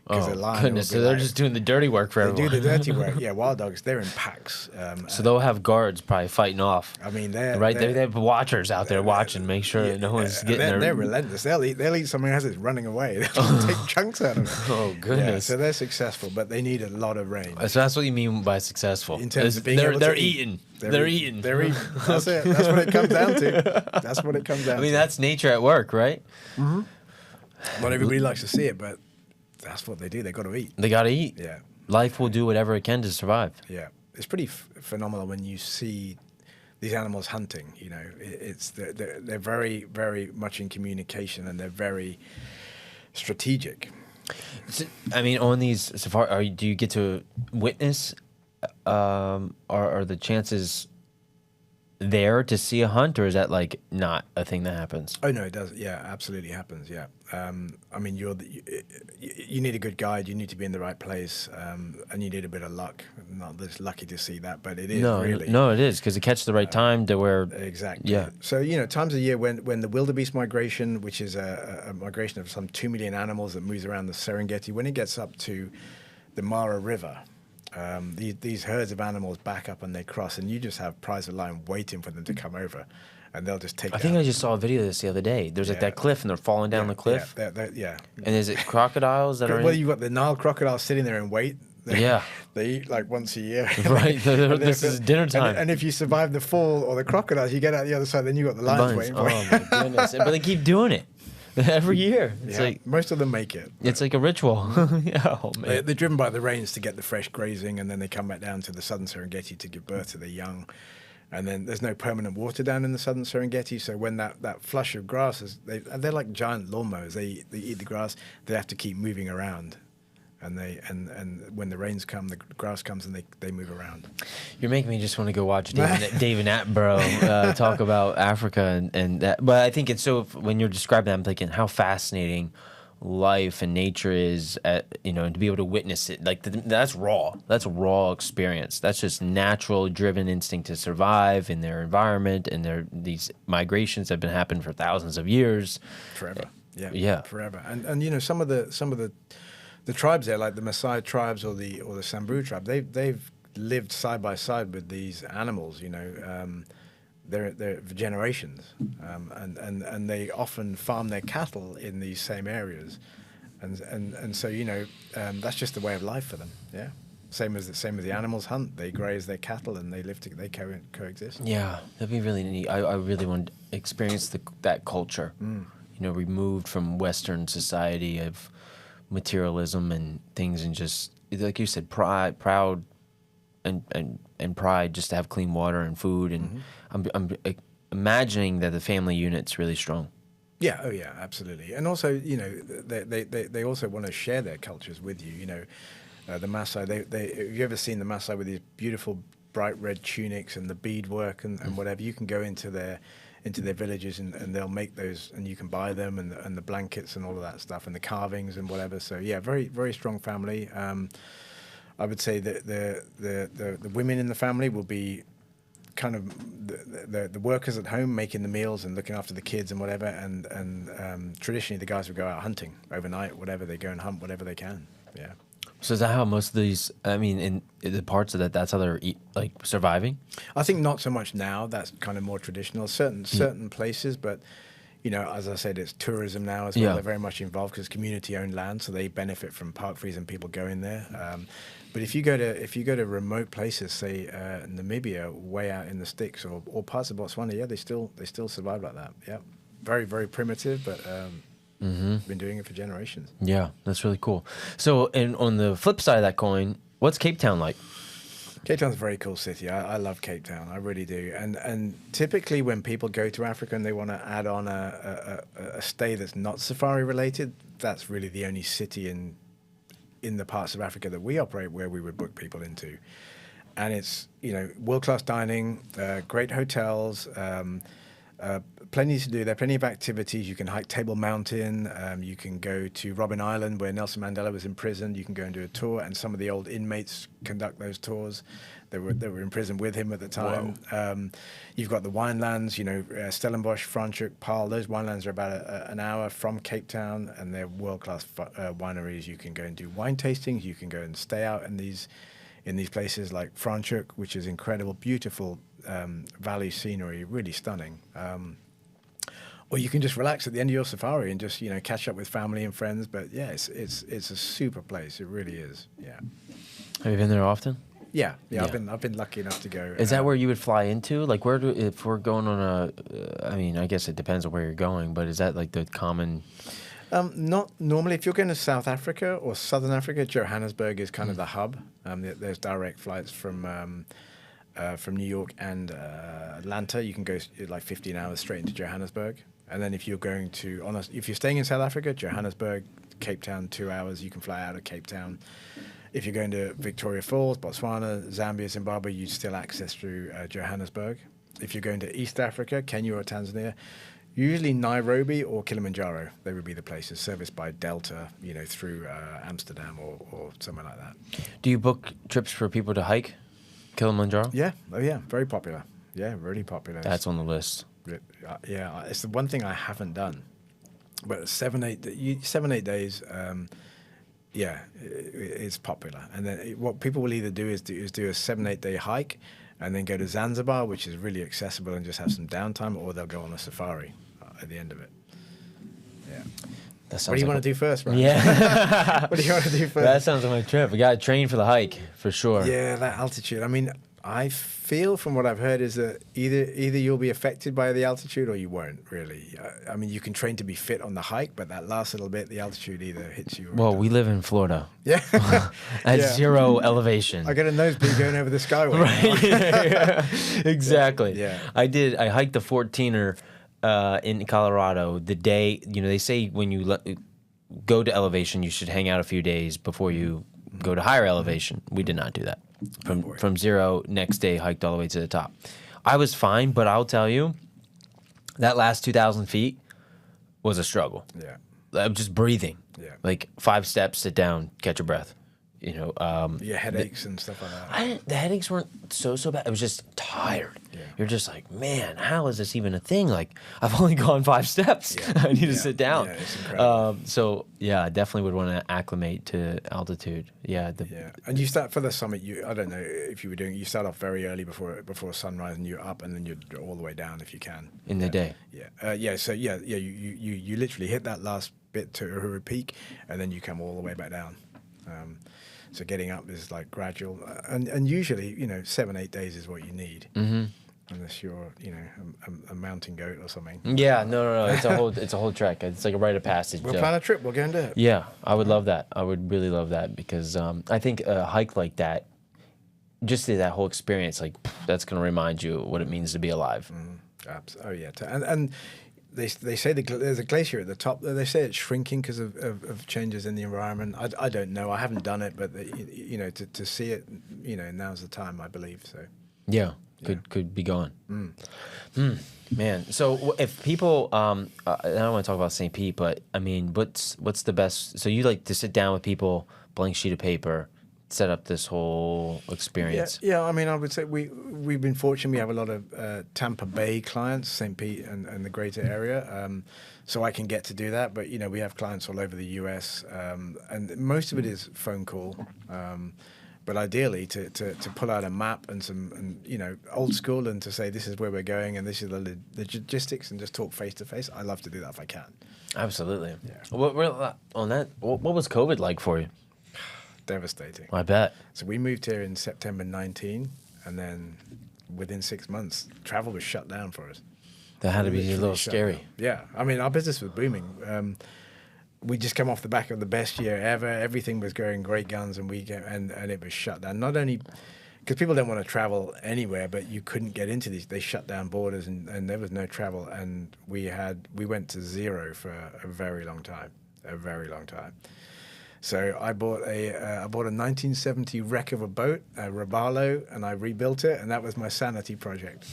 Oh, goodness. So they're just doing the dirty work for everyone. They do the dirty work. Yeah, wild dogs, they're in packs. So they'll have guards probably fighting off. I mean, they have watchers out there watching, make sure no one's getting there. They're relentless. They'll eat something as it's running away. They'll take chunks out of it. Oh, goodness. Yeah, so they're successful, but they need a lot of range. So that's what you mean by successful. In terms of being able to eating. They're eating. That's it. That's what it comes down to. I mean, that's nature at work, right? Mm-hmm. Not everybody likes to see it, but that's what they do. They got to eat. They got to eat. Yeah. Life will do whatever it can to survive. Yeah. It's pretty phenomenal when you see these animals hunting. They're very, very much in communication, and they're very strategic. So, I mean, on these safari, do you get to witness? Are the chances there to see a hunt, or is that like not a thing that happens? Oh no, it does. Yeah, absolutely happens. Yeah. I mean, you need a good guide. You need to be in the right place, and you need a bit of luck. I'm not this lucky to see that, but it is really. No, it is, because it catches the right time to where. Exactly. Yeah. So times of year when the wildebeest migration, which is a migration of some 2 million animals that moves around the Serengeti, when it gets up to the Mara River. These herds of animals back up and they cross, and you just have prize of line waiting for them to come over, and they'll just take. I think I just saw a video of this the other day. There's like that cliff, and they're falling down the cliff. Yeah. And is it crocodiles that are? Well, you've got the Nile crocodile sitting there and wait. They eat like once a year. Right. This is dinner time. And if you survive the fall or the crocodiles, you get out the other side. Then you got the lions waiting for you. Oh my goodness! But they keep doing it. Every year. It's like most of them make it. It's like a ritual. Yeah, oh, man. They're driven by the rains to get the fresh grazing, and then they come back down to the southern Serengeti to give birth to their young. And then there's no permanent water down in the southern Serengeti, so when that flush of grass they're like giant lawnmowers. They eat the grass. They have to keep moving around. And when the rains come, the grass comes, and they move around. You're making me just want to go watch David Attenborough talk about Africa and that. But I think it's so, when you're describing that, I'm thinking how fascinating life and nature is, to be able to witness it. Like that's raw. That's a raw experience. That's just natural, driven instinct to survive in their environment, and these migrations have been happening for thousands of years. Forever. Yeah. Forever. And some of the tribes there, like the Maasai tribes or the Samburu tribe, they've lived side by side with these animals. They're for generations, and they often farm their cattle in these same areas, and so that's just the way of life for them. Yeah, same as the animals hunt. They graze their cattle and they live together. They coexist. Yeah, that'd be really neat. I really want to experience that culture. Removed from Western society of materialism and things, and just like you said, proud and pride just to have clean water and food, and I'm imagining that the family unit's really strong. Yeah, oh yeah, absolutely. And also, they also want to share their cultures with you. The Maasai, have you ever seen the Maasai with these beautiful bright red tunics and the beadwork and whatever? You can go into their villages and they'll make those, and you can buy them, and the blankets and all of that stuff, and the carvings and whatever. So yeah, very, very strong family. I would say that the women in the family will be kind of the workers at home making the meals and looking after the kids and whatever. And traditionally, the guys would go out hunting overnight, whatever. They go and hunt whatever they can. Yeah. So is that how most of these? I mean, in the parts of that, that's how they're surviving. I think not so much now. That's kind of more traditional. Certain places, but as I said, it's tourism now as well. Yeah. They're very much involved because community-owned land, so they benefit from park fees and people going there. But if you go to remote places, say Namibia, way out in the sticks, or parts of Botswana, yeah, they still survive like that. Yeah, very very primitive, but been doing it for generations. Yeah, that's really cool. So, and on the flip side of that coin, what's Cape Town like? Cape Town's a very cool city. I love Cape Town. I really do. And typically when people go to Africa and they want to add on a stay that's not safari related, that's really the only city in the parts of Africa that we operate where we would book people into. And it's, world-class dining, great hotels, plenty to do there, plenty of activities. You can hike Table Mountain. You can go to Robben Island where Nelson Mandela was imprisoned. You can go and do a tour, and some of the old inmates conduct those tours. They were in prison with him at the time. You've got the winelands, Stellenbosch, Franschhoek, Paarl. Those winelands are about an hour from Cape Town, and they're world-class wineries. You can go and do wine tastings. You can go and stay out in these places like Franschhoek, which is incredible, beautiful valley scenery, really stunning. Or you can just relax at the end of your safari and just catch up with family and friends. But yeah, it's a super place. It really is. Yeah. Have you been there often? Yeah. I've been lucky enough to go. Is that where you would fly into? Like, if we're going on I mean, I guess it depends on where you're going, but is that like the common? Not normally. If you're going to South Africa or Southern Africa, Johannesburg is kind of the hub. There's direct flights from New York and Atlanta. You can go like 15 hours straight into Johannesburg. And then if you're going if you're staying in South Africa, Johannesburg, Cape Town, 2 hours, you can fly out of Cape Town. If you're going to Victoria Falls, Botswana, Zambia, Zimbabwe, you still access through Johannesburg. If you're going to East Africa, Kenya or Tanzania, usually Nairobi or Kilimanjaro, they would be the places serviced by Delta, through Amsterdam or somewhere like that. Do you book trips for people to hike Kilimanjaro? Yeah. Oh, yeah. Very popular. Yeah, really popular. That's on the list. Yeah, it's the one thing I haven't done. But 7-8 days, it's popular. And then what people will either do is do a 7-8 day hike and then go to Zanzibar, which is really accessible and just have some downtime, or they'll go on a safari at the end of it. Yeah. What do you want to do first, Ryan? Yeah. What do you want to do first? That sounds like my trip. We got to train for the hike, for sure. Yeah, that altitude. I mean, I feel from what I've heard is that either you'll be affected by the altitude or you won't, really. I mean, you can train to be fit on the hike, but that last little bit, the altitude either hits you or Well, we live in Florida. Yeah. At zero elevation. I got a nosebleed going over the skyway. Right. Exactly. Yeah. I hiked the 14er in Colorado the day, they say when you go to elevation, you should hang out a few days before you go to higher elevation. We did not do that. From zero, next day, hiked all the way to the top. I was fine, but I'll tell you, that last 2,000 feet was a struggle. Yeah. I'm just breathing. Yeah. Like 5 steps, sit down, catch your breath. Yeah, headaches and stuff like that. The headaches weren't so bad. I was just tired. Yeah. You're just like, man, how is this even a thing? Like, I've only gone 5 steps. Yeah. I need to sit down. Yeah, it's incredible. So yeah, I definitely would want to acclimate to altitude. Yeah. And you start for the summit. I don't know if you were doing. You start off very early before sunrise, and you're up, and then you're all the way down if you can in the day. Yeah. So you literally hit that last bit to Uhuru Peak, and then you come all the way back down. So getting up is like gradual, and usually 7-8 days is what you need, unless you're a mountain goat or something. Yeah, no, it's a whole trek. It's like a rite of passage. We'll plan a trip. We'll go and do it. Yeah, I would love that. I would really love that because I think a hike like that, just that whole experience, like that's going to remind you what it means to be alive. Oh yeah, and they say there's a glacier at the top. They say it's shrinking because of changes in the environment. I don't know. I haven't done it, but to see it, now's the time, I believe. So yeah. Could be going. Man, so if people, I don't want to talk about St. Pete, but I mean, what's the best? So you like to sit down with people, blank sheet of paper, set up this whole experience? Yeah. I mean, I would say we've been fortunate. We have a lot of Tampa Bay clients, St. Pete and the greater area. So I can get to do that. But, we have clients all over the U.S. And most of it is phone call. But ideally, to pull out a map and old school, and to say this is where we're going and this is the logistics, and just talk face to face. I love to do that if I can. Absolutely. Yeah. What was COVID like for you? Devastating. I bet. So we moved here in September 19, and then within 6 months, travel was shut down for us. That had to be a Literally little shut scary. down. Yeah. I mean, our business was booming. We just come off the back of the best year ever. Everything was going great guns, and and it was shut down. Not only because people don't want to travel anywhere, but you couldn't get into these. They shut down borders, and there was no travel. And we went to zero for a very long time. So I bought a 1970 wreck of a boat, a Robalo, and I rebuilt it, and that was my sanity project.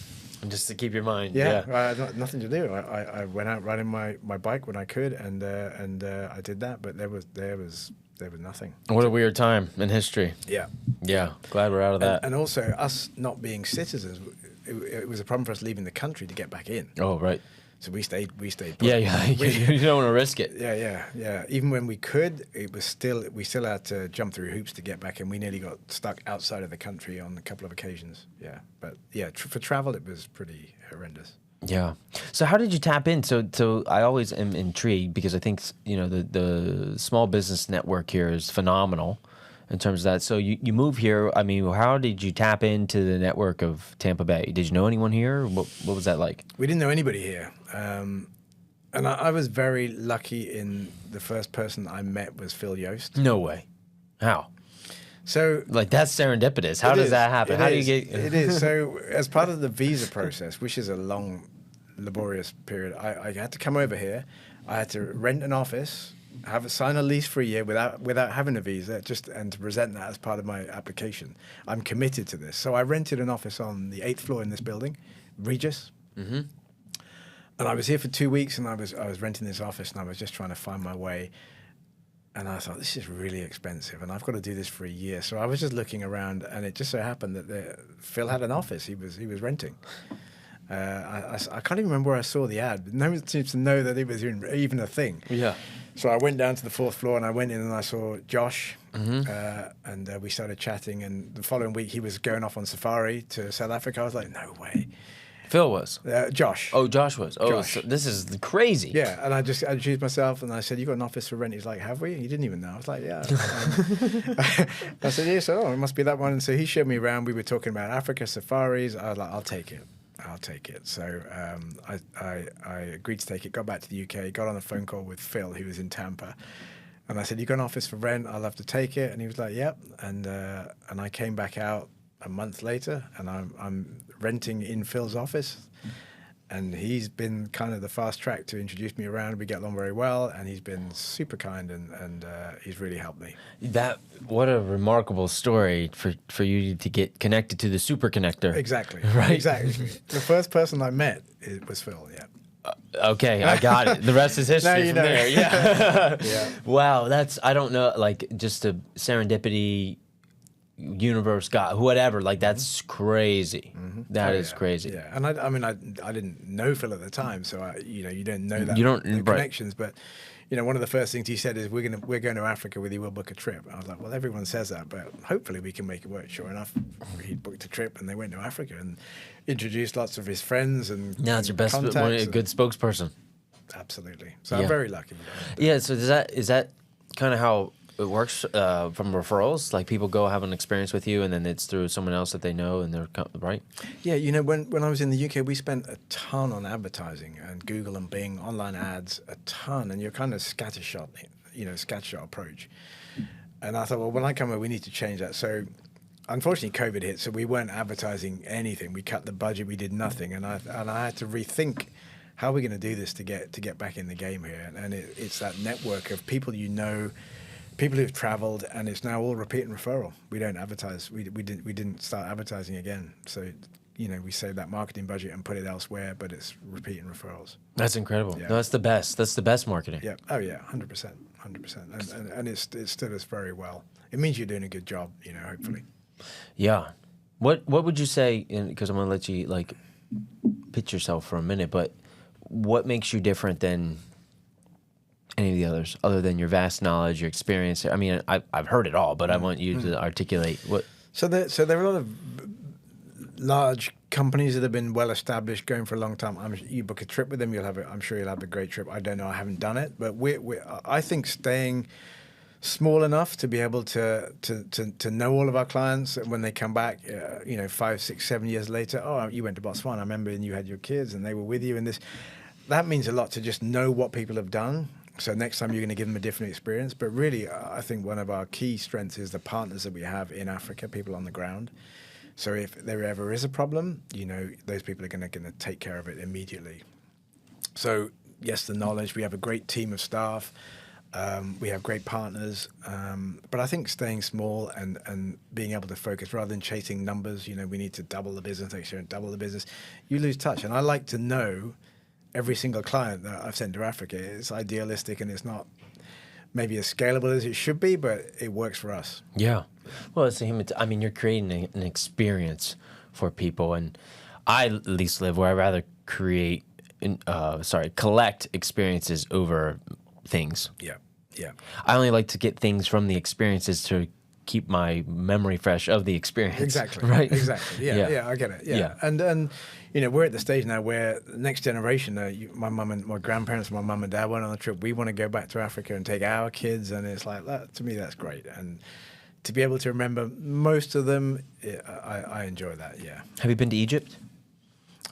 Just to keep your mind. Yeah. I had nothing to do. I went out riding my bike when I could, and I did that. But there was nothing. What a weird time in history. Yeah. Yeah. Glad we're out of that. And also, us not being citizens, it was a problem for us leaving the country to get back in. Oh, right. So we stayed. Yeah. You don't want to risk it. Yeah. Even when we could, we still had to jump through hoops to get back in. We nearly got stuck outside of the country on a couple of occasions. Yeah, but yeah, for travel, it was pretty horrendous. Yeah. So how did you tap in? So I always am intrigued because I think the small business network here is phenomenal in terms of that. So you move here. I mean, how did you tap into the network of Tampa Bay? Did you know anyone here? What was that like? We didn't know anybody here. And I was very lucky in the first person I met was Phil Yost. No way. How? So that's serendipitous. How does that happen? How do you get? It is. So as part of the visa process, which is a long, laborious period, I had to come over here. I had to rent an office, sign a lease for a year without having a visa, and to present that as part of my application. I'm committed to this. So I rented an office on the 8th floor in this building, Regis. Mm-hmm. And I was here for 2 weeks, and I was renting this office, and I was just trying to find my way. And I thought, this is really expensive, and I've got to do this for a year. So I was just looking around, and it just so happened that Phil had an office he was renting. I can't even remember where I saw the ad, but no one seems to know that it was even a thing. Yeah. So I went down to the 4th floor, and I went in, and I saw Josh, and we started chatting. And the following week, he was going off on safari to South Africa. I was like, no way. Phil was? Josh. Oh, Josh was. Oh, Josh. So this is crazy. Yeah, and I just introduced myself, and I said, you got an office for rent? He's like, have we? He didn't even know. I was like, yeah. I said, yeah, so it must be that one. And so he showed me around. We were talking about Africa safaris. I was like, I'll take it. So I agreed to take it, got back to the UK, got on a phone call with Phil, who was in Tampa. And I said, you got an office for rent? I'll have to take it. And he was like, yep. And I came back out a month later, and I'm renting in Phil's office, and he's been kind of the fast track to introduce me around. We get along very well, and he's been super kind, and he's really helped me. What a remarkable story for you to get connected to the super connector. Exactly. Right. Exactly. The first person I met was Phil. Yeah. Okay, I got it. The rest is history Now from there. Yeah. Yeah. Wow, I don't know, just a serendipity universe, God, whatever. That's crazy. Mm-hmm. That is crazy. Yeah, and I didn't know Phil at the time, so you don't know that. You don't the right. connections, but one of the first things he said is we're going to Africa with you. We'll book a trip. I was like, well, everyone says that, but hopefully we can make it work. Sure enough, he booked a trip, and they went to Africa and introduced lots of his friends and now it's your best, a good spokesperson. Absolutely. So I'm very lucky. Yeah. So is that kind of how it works from referrals? Like people go have an experience with you, and then it's through someone else that they know, and they're right. Yeah, when I was in the UK, we spent a ton on advertising and Google and Bing, online ads, a ton, and you're kind of scattershot approach. And I thought, well, when I come here, we need to change that. So, unfortunately, COVID hit, so we weren't advertising anything. We cut the budget, we did nothing, and I had to rethink how are we going to do this to get back in the game here. And it's that network of people people who've traveled, and it's now all repeat and referral. We don't advertise. We didn't start advertising again. So, we save that marketing budget and put it elsewhere, but it's repeat and referrals. That's incredible. Yeah. No, that's the best. That's the best marketing. Yeah. Oh yeah, 100%. 100%. And it stood us very well. It means you're doing a good job, hopefully. Yeah. What would you say, because I'm going to let you like pitch yourself for a minute, but what makes you different than any of the others, other than your vast knowledge, your experience? I mean, I've heard it all, but I want you to articulate what. So there are a lot of large companies that have been well established, going for a long time. You book a trip with them, I'm sure you'll have a great trip. I don't know, I haven't done it, but I think staying small enough to be able to know all of our clients when they come back, 5, 6, 7 years later. Oh, you went to Botswana. I remember, and you had your kids, and they were with you. And that means a lot to just know what people have done. So next time you're going to give them a different experience. But really, I think one of our key strengths is the partners that we have in Africa, people on the ground. So if there ever is a problem, those people are going to take care of it immediately. So yes, the knowledge. We have a great team of staff. We have great partners. But I think staying small and being able to focus rather than chasing numbers, we need to double the business next year and double the business. You lose touch. And I like to know every single client that I've sent to Africa. It's idealistic and it's not maybe as scalable as it should be, but it works for us. Yeah. Well, you're creating an experience for people, and I at least live where I rather collect experiences over things. Yeah. I only like to get things from the experiences to keep my memory fresh of the experience. Exactly. Right. Exactly. Yeah. I get it. Yeah. And we're at the stage now where the next generation, my mum and my grandparents, my mum and dad went on a trip. We want to go back to Africa and take our kids, and it's like that. To me, that's great. And to be able to remember most of them, I enjoy that. Yeah. Have you been to Egypt?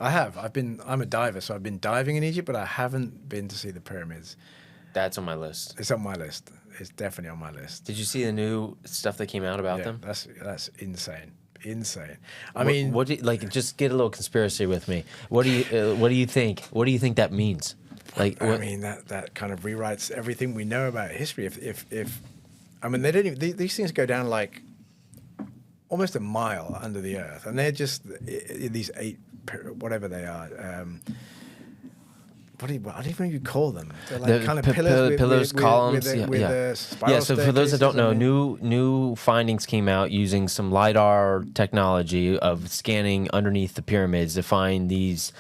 I have. I'm a diver, so I've been diving in Egypt, but I haven't been to see the pyramids. That's on my list. It's on my list. It's definitely on my list. Did you see the new stuff that came out about them? That's insane. What do you, just get a little conspiracy with me. What do you think? What do you think that means? That kind of rewrites everything we know about history. If they don't even, these things go down like almost a mile under the earth, and they're just these 8, whatever they are. What do you call them? They're like kind of pillars, columns. Spiral so for those that don't know, new findings came out using some LiDAR technology of scanning underneath the pyramids to find these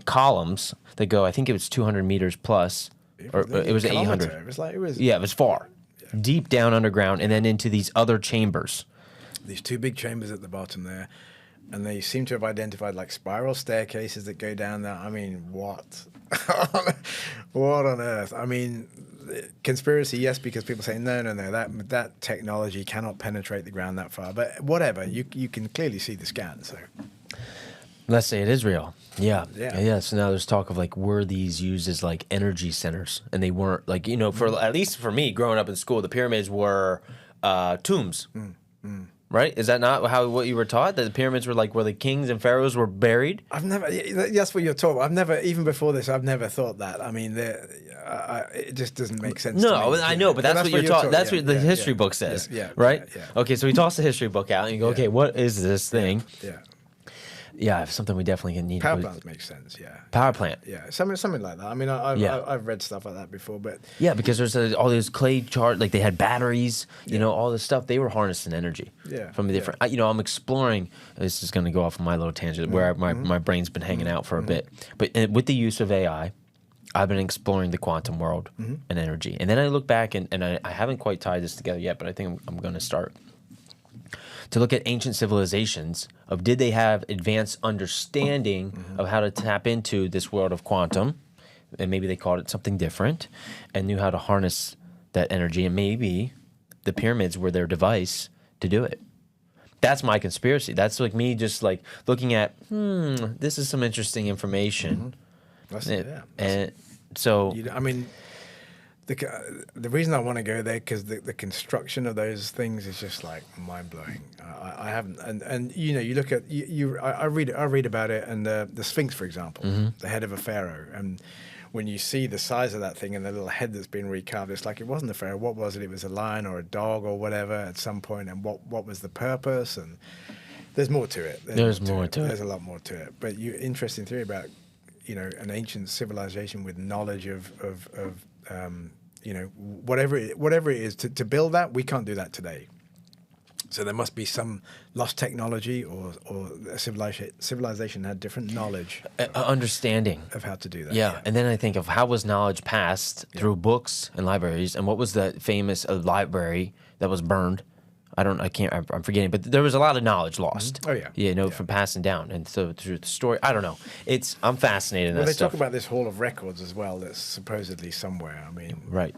columns that go, I think it was 200 meters plus, or it was 800. It was far, deep down underground, and then into these other chambers. These 2 big chambers at the bottom there. And they seem to have identified like spiral staircases that go down there. I mean, what? What on earth? I mean, conspiracy, yes, because people say, no, that technology cannot penetrate the ground that far. But whatever, you can clearly see the scan, so. Let's say it is real. Yeah. So now there's talk of like, were these used as like energy centers? And they weren't like, for at least for me growing up in school, the pyramids were tombs. Right? Is that not what you were taught? That the pyramids were like where the kings and pharaohs were buried? I've never. That's what you're taught. I've never, even before this, I've never thought that. I mean, it just doesn't make sense. No, to me. I know, but that's what you're taught. That's what the history book says. Right? Yeah. Okay, so we toss the history book out and you go, okay, what is this thing? Yeah, something we definitely need. Power plants make sense, Power plant. Yeah, something like that. I mean, I've read stuff like that before, but... Yeah, because there's all these clay like they had batteries, all this stuff. They were harnessing energy from the different... I'm exploring, this is going to go off on my little tangent, where my brain's been hanging out for a bit. But with the use of AI, I've been exploring the quantum world and energy. And then I look back, and I haven't quite tied this together yet, but I think I'm going to start. To look at ancient civilizations of did they have advanced understanding of how to tap into this world of quantum, and maybe they called it something different, and knew how to harness that energy, and maybe the pyramids were their device to do it. That's my conspiracy. That's like me just like looking at, this is some interesting information. And so... The reason I want to go there because the construction of those things is just like mind blowing. I haven't, and you look at I read about it, and the Sphinx, for example, the head of a pharaoh, and when you see the size of that thing and the little head that's been recarved, it's like it wasn't a pharaoh. What was it? It was a lion or a dog or whatever at some point, and what was the purpose? And there's more to it. There's more to it. There's a lot more to it. But interesting theory about an ancient civilization with knowledge of whatever it is to build that, we can't do that today. So there must be some lost technology, or a civilization had different knowledge, understanding of how to do that. Yeah, and then I think of how was knowledge passed through books and libraries, and what was the famous library that was burned? I'm forgetting, but there was a lot of knowledge lost. Oh yeah. From passing down, and so through the story, I don't know. I'm fascinated in that they stuff. talk about this Hall of Records as well. That's supposedly somewhere. Right.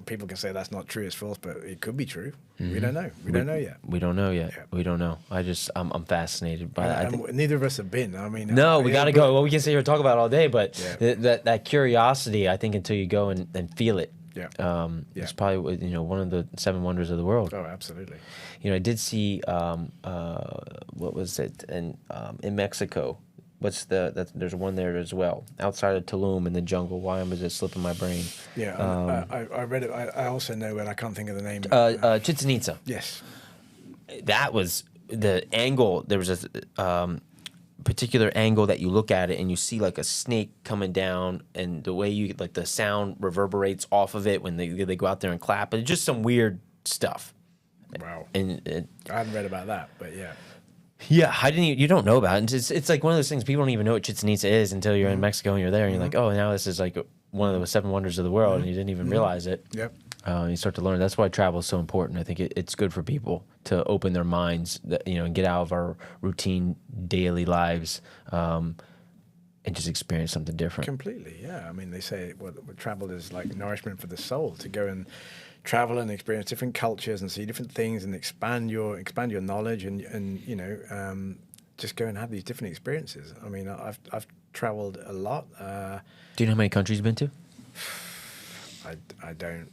People can say that's not true, it's false, but it could be true. We don't know. We don't know yet. We don't know yet. Yeah. We don't know. I'm fascinated by that. And neither of us have been. No, we got to go. Well, we can sit here and talk about it all day, but that curiosity, I think, until you go and feel it. It's probably one of the 7 wonders of the world. Oh, absolutely. I did see what was it in Mexico? There's one there as well, outside of Tulum in the jungle. Why was it slipping my brain? Yeah, I read it. I also know it. I can't think of the name. Chichen Itza. Yes. That was the angle. There was a particular angle that you look at it and you see like a snake coming down, and the way the sound reverberates off of it when they go out there and clap. It's just some weird stuff. Wow. And I hadn't read about that, but yeah. Yeah, you don't know about it. It's like one of those things, people don't even know what Chichen Itza is until you're in Mexico and you're there and you're like, oh, now this is like one of the 7 wonders of the world, and you didn't even realize it. Yep. You start to learn. That's why travel is so important. I think it's good for people to open their minds, and get out of our routine daily lives, and just experience something different. Completely, yeah. They say travel is like nourishment for the soul, to go and travel and experience different cultures and see different things and expand your knowledge and just go and have these different experiences. I've traveled a lot. Do you know how many countries you've been to? I don't.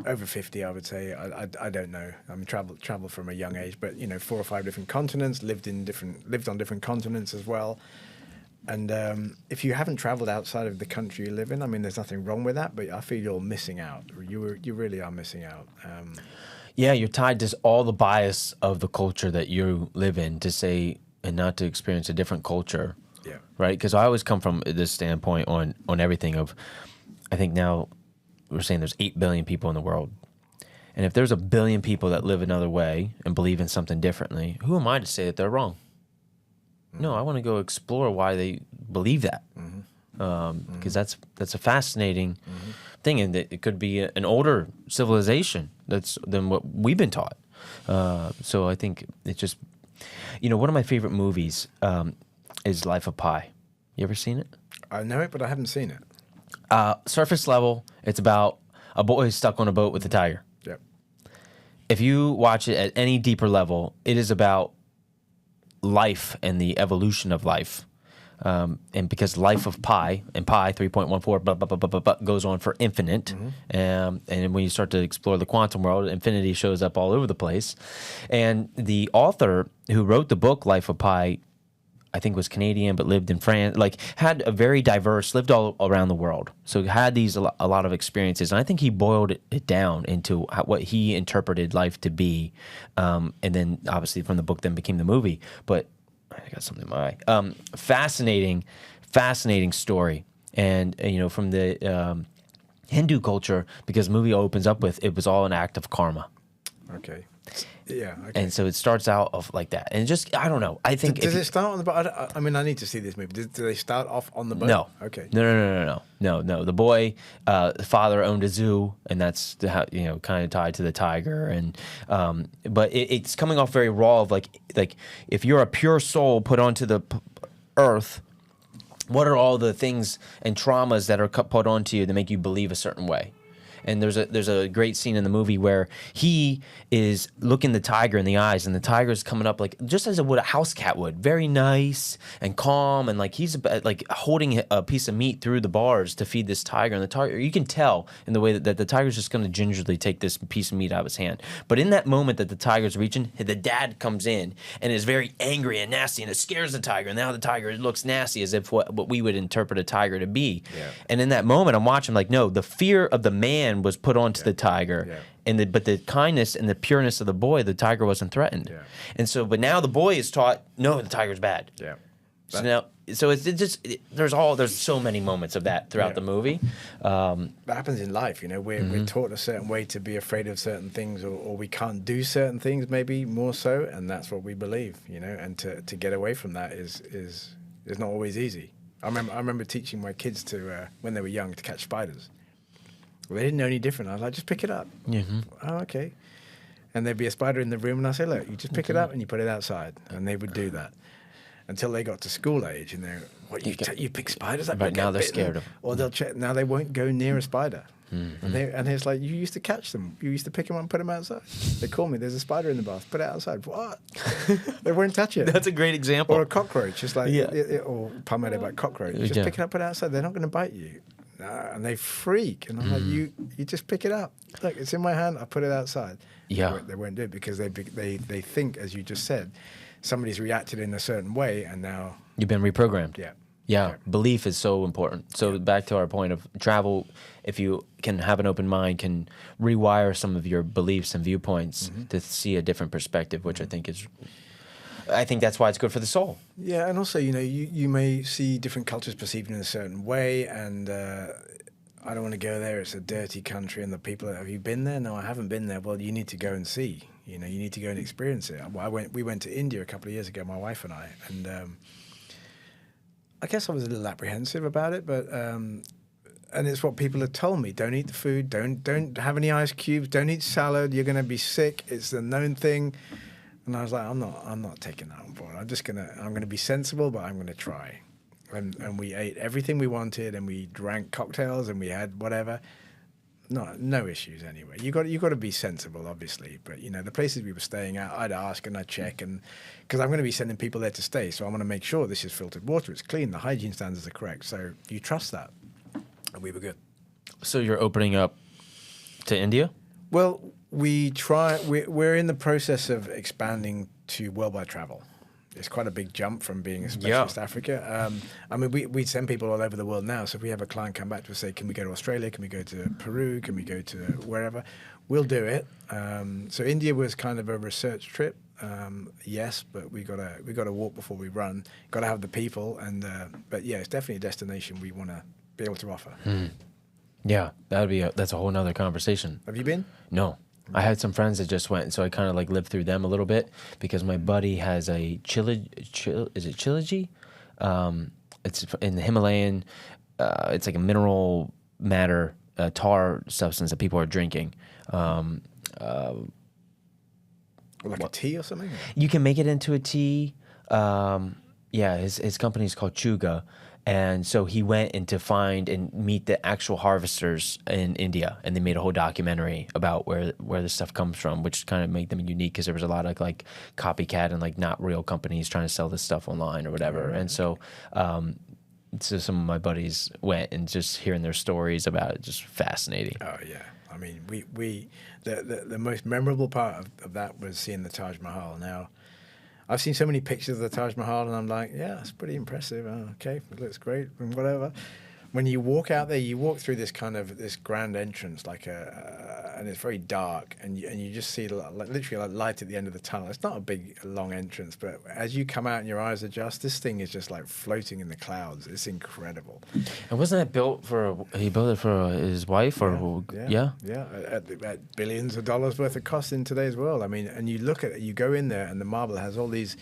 Over 50, I would say. I don't know. Travel from a young age, but 4 or 5 different continents. Lived on different continents as well. And if you haven't traveled outside of the country you live in, there's nothing wrong with that, but I feel you're missing out. You really are missing out. Yeah, you're tied to all the bias of the culture that you live in, to say, and not to experience a different culture. Yeah. Right? Because I always come from this standpoint on everything of, I think now we're saying there's 8 billion people in the world. And if there's 1 billion people that live another way and believe in something differently, who am I to say that they're wrong? No, I want to go explore why they believe that, because that's a fascinating thing, and it could be an older civilization than what we've been taught. So I think it's just, one of my favorite movies is Life of Pi. You ever seen it? I know it, but I haven't seen it. Surface level, it's about a boy stuck on a boat with a tiger. Yep. If you watch it at any deeper level, it is about life and the evolution of life, and because Life of Pi, and Pi 3.14 blah, blah, blah, blah, blah, blah, goes on for infinite, and when you start to explore the quantum world, infinity shows up all over the place. And the author who wrote the book Life of Pi, I think was Canadian but lived in France, had a very diverse, lived all around the world, so had a lot of experiences, and I think he boiled it down into what he interpreted life to be, and then obviously from the book then became the movie. But I got something in my eye. Fascinating story, and from the Hindu culture, because the movie opens up with it was all an act of karma. Okay. Yeah. Okay. And so it starts out of like that, and just I don't know. I think does it start on the boat? I need to see this movie. Do they start off on the boat? No. Okay. No. The boy, father owned a zoo, and that's how kind of tied to the tiger, and but it's coming off very raw of like if you're a pure soul put onto the earth, what are all the things and traumas that are put onto you that make you believe a certain way? And there's a great scene in the movie where he is looking the tiger in the eyes, and the tiger's coming up just as a house cat would, very nice and calm, and he's holding a piece of meat through the bars to feed this tiger. And the tiger, you can tell in the way that the tiger's just going to gingerly take this piece of meat out of his hand. But in that moment that the tiger's reaching, the dad comes in and is very angry and nasty, and it scares the tiger. And now the tiger looks nasty, as if what we would interpret a tiger to be. Yeah. And in that moment, I'm watching no, the fear of the man was put onto the tiger, but the kindness and the pureness of the boy, the tiger wasn't threatened. And so, but now the boy is taught, no, the tiger's bad. Yeah. So now so there's so many moments of that throughout the movie. That happens in life, we're taught a certain way to be afraid of certain things, or we can't do certain things, maybe more so, and that's what we believe, and to get away from that is not always easy. I remember teaching my kids to when they were young to catch spiders. Well, they didn't know any different. I was like, just pick it up. Mm-hmm. Oh, okay. And there'd be a spider in the room, and I say, look, you just pick it up and you put it outside, and they would do that until they got to school age, and they're, what, you pick spiders up? But now they're scared of them. Or they'll check. Now they won't go near a spider. Mm-hmm. And it's like, you used to catch them. You used to pick them up and put them outside. They call me, there's a spider in the bath. Put it outside. What? They won't touch it. That's a great example. Or a cockroach. Just like, or palmetto about cockroach. Just pick it up, put it outside. They're not going to bite you. And they freak. And I'm like, you just pick it up. Look, it's in my hand. I put it outside. Yeah. They won't do it because they think, as you just said, somebody's reacted in a certain way, and now you've been reprogrammed. Yeah. Belief is so important. So back to our point of travel, if you can have an open mind, can rewire some of your beliefs and viewpoints to see a different perspective, which I think that's why it's good for the soul. Yeah, and also, you may see different cultures perceived in a certain way, and I don't want to go there. It's a dirty country, and the people. Have you been there? No, I haven't been there. Well, you need to go and see. You need to go and experience it. We went to India a couple of years ago, my wife and I, and I guess I was a little apprehensive about it, but and it's what people had told me: don't eat the food, don't have any ice cubes, don't eat salad. You're going to be sick. It's the known thing. And I was like, I'm not taking that on board. I'm gonna be sensible, but I'm gonna try. And we ate everything we wanted, and we drank cocktails, and we had whatever. No issues anyway. You got to be sensible, obviously. But the places we were staying at, I'd ask and I'd check, and because I'm going to be sending people there to stay, so I want to make sure this is filtered water, it's clean, the hygiene standards are correct. So you trust that, and we were good. So you're opening up to India? Well, we're in the process of expanding to worldwide travel. It's quite a big jump from being a specialist Africa. We send people all over the world now. So if we have a client come back to us, say, can we go to Australia? Can we go to Peru? Can we go to wherever? We'll do it. So India was kind of a research trip. Yes, but we got to walk before we run. Got to have the people, but yeah, it's definitely a destination we want to be able to offer. Yeah, that's a whole nother conversation. Have you been? No. I had some friends that just went, so I kind of like lived through them a little bit because my buddy has a Chilaji? It's in the Himalayan. It's like a mineral matter tar substance that people are drinking. Like a tea or something? You can make it into a tea. His company is called Chuga. And so he went in to find and meet the actual harvesters in India, and they made a whole documentary about where the stuff comes from, which kind of made them unique because there was a lot of like copycat and like not real companies trying to sell this stuff online or whatever. And so, so some of my buddies went, and just hearing their stories about it, just fascinating. Oh yeah, I mean, the most memorable part of that was seeing the Taj Mahal. Now, I've seen so many pictures of the Taj Mahal, and I'm like, yeah, it's pretty impressive. Oh, okay, it looks great and whatever. When you walk out there, you walk through this grand entrance, and it's very dark, and you just see literally light at the end of the tunnel. It's not a big, long entrance, but as you come out and your eyes adjust, this thing is just like floating in the clouds. It's incredible. And wasn't that he built it for his wife, or yeah? At billions of dollars worth of cost in today's world. I mean, and you look at it, you go in there, and the marble has all these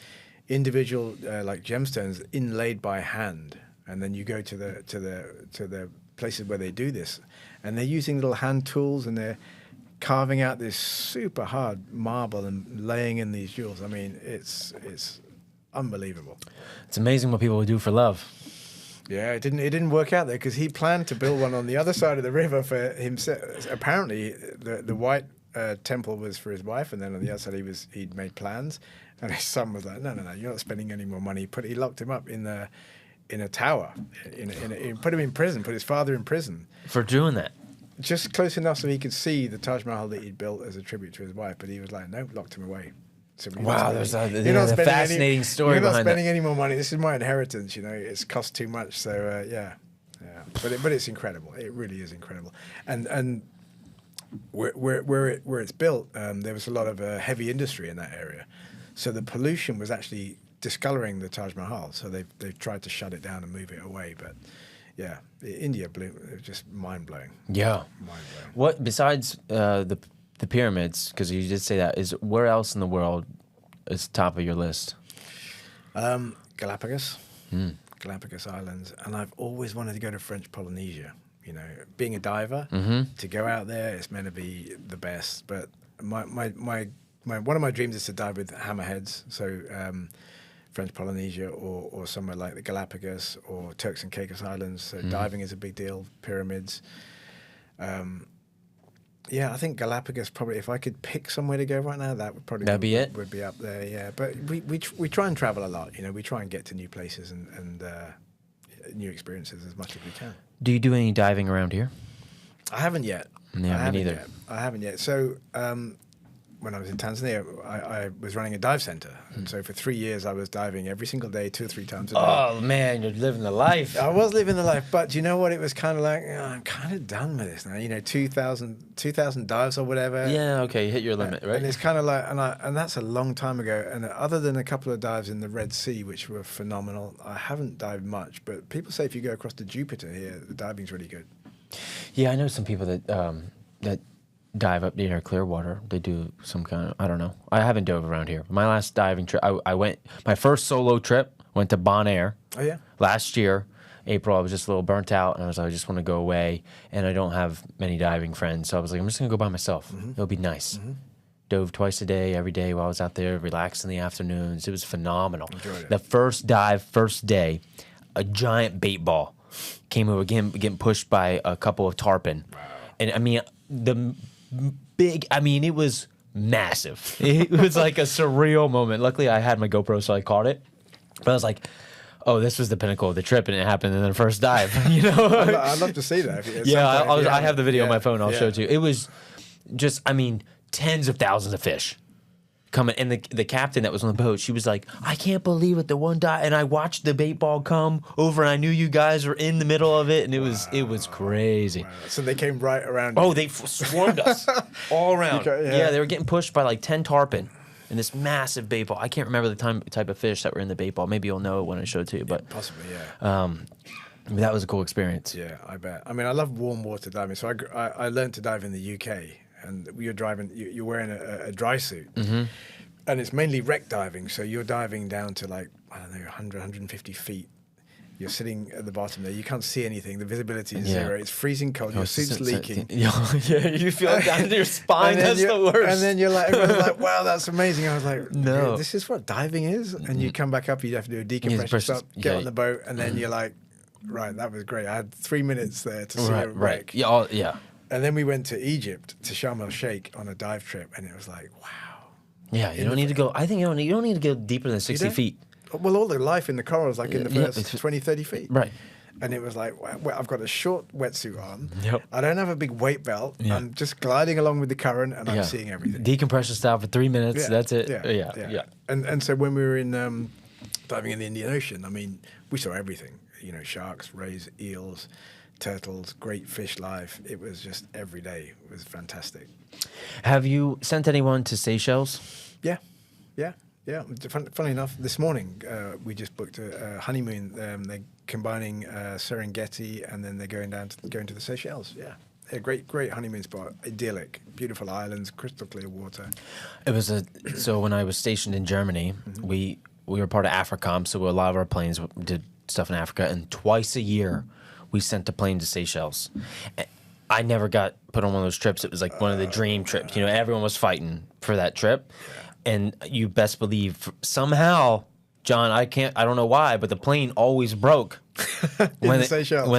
individual like gemstones inlaid by hand. And then you go to the places where they do this, and they're using little hand tools, and they're carving out this super hard marble and laying in these jewels. I mean, it's unbelievable. It's amazing what people would do for love. Yeah, it didn't work out there because he planned to build one on the other side of the river for himself. Apparently, the white temple was for his wife, and then on the other side he'd made plans, and his son was like, no, you're not spending any more money. He locked him up in a tower, put him in prison, put his father in prison. For doing that? Just close enough so he could see the Taj Mahal that he'd built as a tribute to his wife, but he was like, no, locked him away. So wow, there's a fascinating story behind that. You're not spending any more money. This is my inheritance, it's cost too much, so yeah. But it's incredible. It really is incredible. And where it's built, there was a lot of heavy industry in that area. So the pollution was actually discoloring the Taj Mahal. So they've tried to shut it down and move it away. But yeah, India blew. It was just mind blowing. Yeah. Mind blowing. What besides the pyramids? Because you did say that. Is where else in the world is top of your list? Galapagos. Galapagos Islands, and I've always wanted to go to French Polynesia. You know, being a diver, to go out there, it's meant to be the best. But my one of my dreams is to dive with hammerheads. So French Polynesia or somewhere like the Galapagos or Turks and Caicos Islands. So diving is a big deal. Pyramids. Yeah, I think Galapagos probably. If I could pick somewhere to go right now, that would probably be it. Would be up there. Yeah, but we try and travel a lot. You know, we try and get to new places and new experiences as much as we can. Do you do any diving around here? I haven't yet. Yeah, me neither. I haven't yet. So when I was in Tanzania, I was running a dive center, and so for 3 years I was diving every single day, 2 or 3 times a day. Oh man, you're living the life. I was living the life, but you know what? It was kind of like, I'm kind of done with this now. You know, 2,000 dives or whatever. Yeah, okay, you hit your limit, right? And it's kind of like, and that's a long time ago. And other than a couple of dives in the Red Sea, which were phenomenal, I haven't dived much. But people say if you go across to Jupiter here, the diving's really good. Yeah, I know some people that dive up near Clearwater. They do some kind of, I don't know. I haven't dove around here. My last diving trip, I went, my first solo trip, went to Bonaire. Oh, yeah? Last year, April, I was just a little burnt out, and I just want to go away, and I don't have many diving friends, so I was like, I'm just going to go by myself. It'll be nice. Dove twice a day, every day while I was out there, relaxed in the afternoons. It was phenomenal. Enjoyed it. The first dive, first day, a giant bait ball came over, getting pushed by a couple of tarpon. Wow. And I mean, it was massive. It was like a surreal moment. Luckily, I had my GoPro, so I caught it. But I was like, oh, this was the pinnacle of the trip, and it happened in the first dive. You know? I'd love to see that. I have the video on my phone. I'll show it to you. It was just, I mean, tens of thousands of fish coming. And the captain that was on the boat, she was like, I can't believe it, the one dive. And I watched the bait ball come over, and I knew you guys were in the middle of it, and it was crazy. Wow. So they came right around. Oh, they swarmed us all around. Yeah, they were getting pushed by like 10 tarpon in this massive bait ball. I can't remember the type of fish that were in the bait ball. Maybe you'll know it when I show it to you. But possibly, yeah. That was a cool experience. Yeah, I bet. I mean, I love warm water diving. So I learned to dive in the UK, and you're wearing a dry suit. And it's mainly wreck diving, so you're diving down to like, I don't know, 100, 150 feet. You're sitting at the bottom there. You can't see anything. The visibility is zero. It's freezing cold. Your suit's leaking. Yeah, you feel it down to your spine. That's the worst. And then everyone's like, wow, that's amazing. I was like, no. Okay, this is what diving is? And you come back up, you have to do a decompression stop, get on the boat, and then you're like, right, that was great. I had 3 minutes there to see a wreck. Right. Yeah, yeah. And then we went to Egypt, to Sharm el-Sheikh on a dive trip, and it was like, wow. Yeah, you don't need to go. I think you don't need to go deeper than 60 feet. Well, all the life in the coral is like in the first 20, 30 feet. Right. And it was like, well, I've got a short wetsuit on. Yep. I don't have a big weight belt. Yeah. I'm just gliding along with the current, and I'm seeing everything. Decompression style for 3 minutes. Yeah. That's it. Yeah. And so when we were in diving in the Indian Ocean, I mean, we saw everything. You know, sharks, rays, eels, turtles, great fish life. It was just every day. It was fantastic. Have you sent anyone to Seychelles? Yeah. Funny enough, this morning we just booked a honeymoon. They're combining Serengeti, and then they're going to the Seychelles. Yeah, a great honeymoon spot. Idyllic, beautiful islands, crystal clear water. It was so when I was stationed in Germany, we were part of AFRICOM, so a lot of our planes did stuff in Africa, and twice a year we sent a plane to Seychelles. I never got put on one of those trips. It was like one of the dream trips. You know, everyone was fighting for that trip. Yeah. And you best believe somehow, John, I don't know why, but the plane always broke when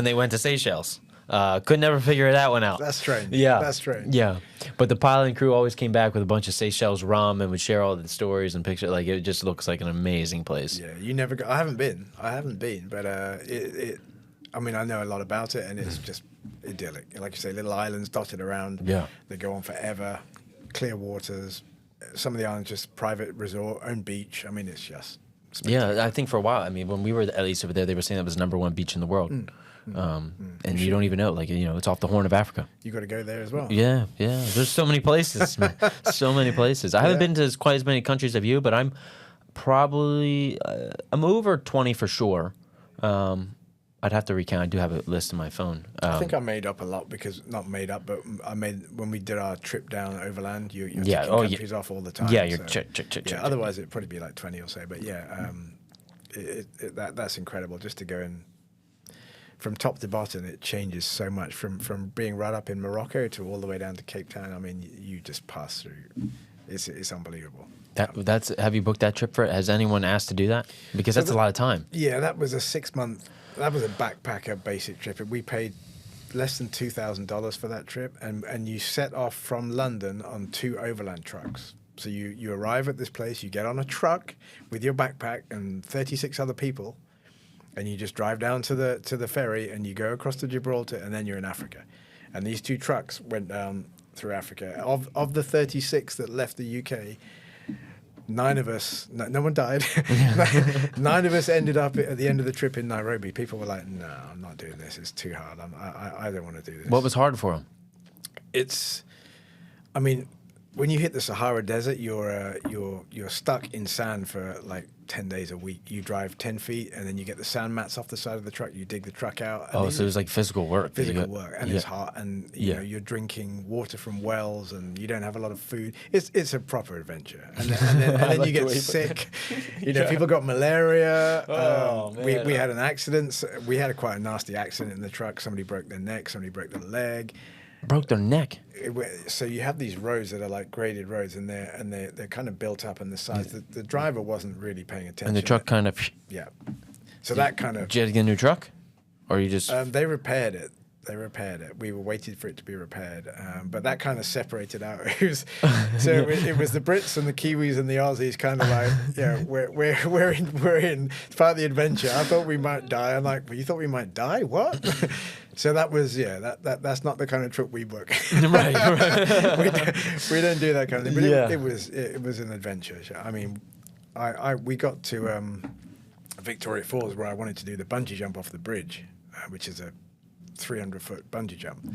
they went to Seychelles. Could never figure that one out. That's strange. Yeah. That's strange. Yeah. But the pilot and crew always came back with a bunch of Seychelles rum and would share all the stories and pictures. Like, it just looks like an amazing place. Yeah. You never go. I haven't been, but I mean, I know a lot about it, and it's just idyllic. Like you say, little islands dotted around. Yeah. They go on forever. Clear waters. Some of the islands just private resort, own beach. I mean, it's just Yeah, I think for a while, I mean, when we were at least over there, they were saying that was the #1 beach in the world. And you don't even know, like, it's off the Horn of Africa. You got to go there as well. Yeah. There's so many places, man. So many places. I haven't been to quite as many countries as you, but I'm Probably, I'm over 20 for sure. I'd have to recount. I do have a list in my phone. I think I made up a lot because, not made up, but I made, when we did our trip down overland, you're ticking countries off all the time. Yeah, you're so, check. Otherwise, it'd probably be like 20 or so. But yeah, that's incredible just to go in. From top to bottom, it changes so much from being right up in Morocco to all the way down to Cape Town. I mean, you just pass through. It's unbelievable. Have you booked that trip for it? Has anyone asked to do that? Because that's a lot of time. Yeah, that was a 6-month. That was a backpacker basic trip. We paid less than $2,000 for that trip, and you set off from London on 2 overland trucks. So you arrive at this place, you get on a truck with your backpack and 36 other people, and you just drive down to the ferry, and you go across to Gibraltar, and then you're in Africa. And these 2 trucks went down through Africa. Of the 36 that left the UK, 9 of us, no one died. 9 of us ended up at the end of the trip in Nairobi. People were like, "No, I'm not doing this. It's too hard. I don't want to do this." What was hard for them? I mean, when you hit the Sahara Desert, you're stuck in sand for like 10 days a week. You drive 10 feet, and then you get the sand mats off the side of the truck. You dig the truck out. So it was like physical work. And it's hot, and you know, you're drinking water from wells, and you don't have a lot of food. It's a proper adventure, and then you get sick. You know, people got malaria. We had an accident. We had quite a nasty accident in the truck. Somebody broke their neck. Somebody broke their leg. Broke their neck. So you have these roads that are like graded roads, and they're kind of built up in the size. The driver wasn't really paying attention. And the truck kind of. Yeah. So that kind of. Did you get a new truck, or you just? They repaired it. We were waiting for it to be repaired, but that kind of separated out. It was the Brits and the Kiwis and the Aussies, kind of like, yeah, we're in. It's part of the adventure. I thought we might die. I'm like, well, you thought we might die? What? So that was that's not the kind of trip we book. Right. we don't do that kind of thing. But Yeah. it was an adventure. I mean, we got to Victoria Falls, where I wanted to do the bungee jump off the bridge, which is a 300-foot bungee jump,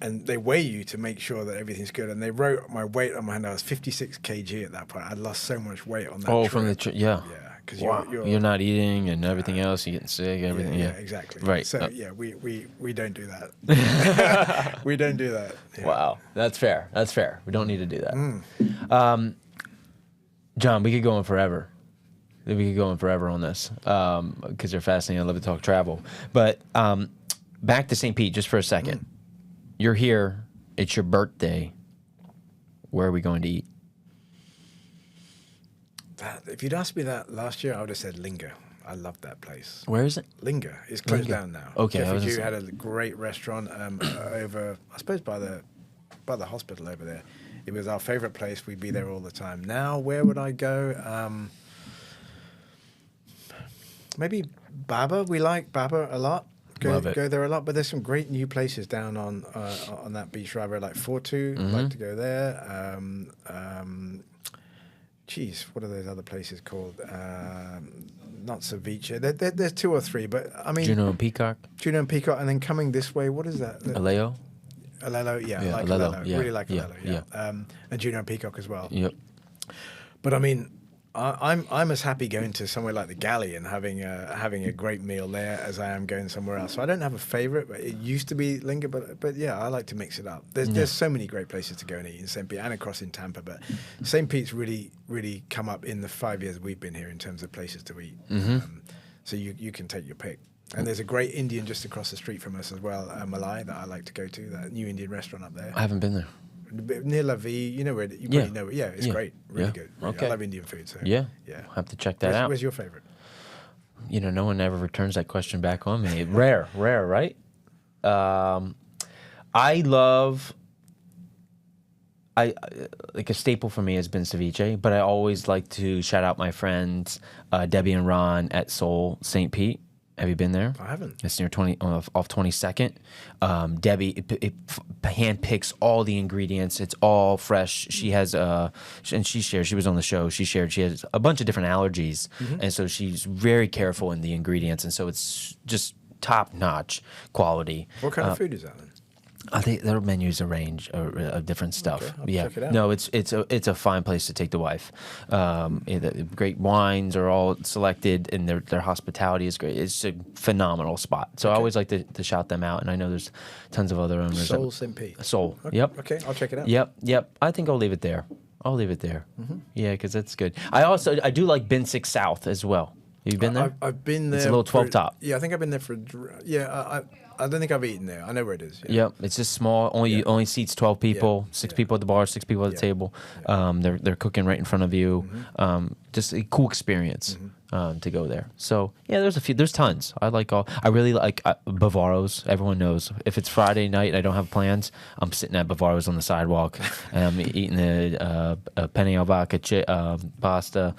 and they weigh you to make sure that everything's good. And they wrote my weight on my hand. I was 56 kg at that point. I'd lost so much weight on that. Oh, trip. From the trip, yeah. Yeah, because you're not eating and everything else. You're getting sick. Everything. Yeah, exactly. Right. So we don't do that. We don't do that. Yeah. Wow, that's fair. We don't need to do that. John, we could go on forever. We could go on forever on this because they're fascinating. I love to talk travel, but. Back to St. Pete just for a second. You're here. It's your birthday. Where are we going to eat? If you'd asked me that last year, I would have said Linga. I love that place. Where is it? Linga. It's closed down now. Okay. Jeffrey Jew had a great restaurant over, I suppose, by the hospital over there. It was our favorite place. We'd be there all the time. Now, where would I go? Maybe Baba. We like Baba a lot. Go there a lot, but there's some great new places down on that beach right where like Fortu. Like to go there. What are those other places called? Not Ceviche. There's 2 or 3, but I mean Juno and Peacock, and then coming this way, what is that? Aleo, yeah, like Alelo, Alelo. yeah, Really like yeah, Alelo, yeah. And Juno and Peacock as well. Yep. But I mean, I'm as happy going to somewhere like the Galley and having a great meal there as I am going somewhere else. So I don't have a favorite, but it used to be Linga, but yeah, I like to mix it up. There's so many great places to go and eat in St. Pete and across in Tampa, but St. Pete's really come up in the 5 years we've been here in terms of places to eat. So you can take your pick. And there's a great Indian just across the street from us as well, Malai, that I like to go to, that new Indian restaurant up there. I haven't been there. Near La Vie, you know where you probably know it. Yeah, it's great, really good. Okay. I love Indian food, so yeah, yeah. I'll have to check that out. Where's your favorite? You know, no one ever returns that question back on me. Rare, right? I like a staple for me has been ceviche, but I always like to shout out my friends Debbie and Ron at Soul St. Pete. Have you been there? I haven't. It's near off 22nd. Debbie it handpicks all the ingredients. It's all fresh. She has and she shared. She was on the show. She shared she has a bunch of different allergies, and so she's very careful in the ingredients, and so it's just top notch quality. What kind of food is that then? I think their menus arrange of different stuff. Okay, I'll Yeah, check it out. no, it's a fine place to take the wife. Great wines are all selected, and their hospitality is great. It's a phenomenal spot. So I always like to shout them out, and I know there's tons of other owners. Soul St. Pete. Soul. Okay. Yep. Okay, I'll check it out. Yep. I think I'll leave it there. Yeah, because that's good. I do like Bin 6 South as well. You've been there? I've been there. It's a little 12 top. Yeah, I think I've been there for. Yeah, I don't think I've eaten there. I know where it is. Yep, it's just small. Only seats 12 people. 6 people at the bar, 6 people at the table. They're cooking right in front of you. Just a cool experience to go there. So yeah, there's tons. I really like Bavaro's. Everyone knows if it's Friday night and I don't have plans, I'm sitting at Bavaro's on the sidewalk and I'm eating a penne al vodka pasta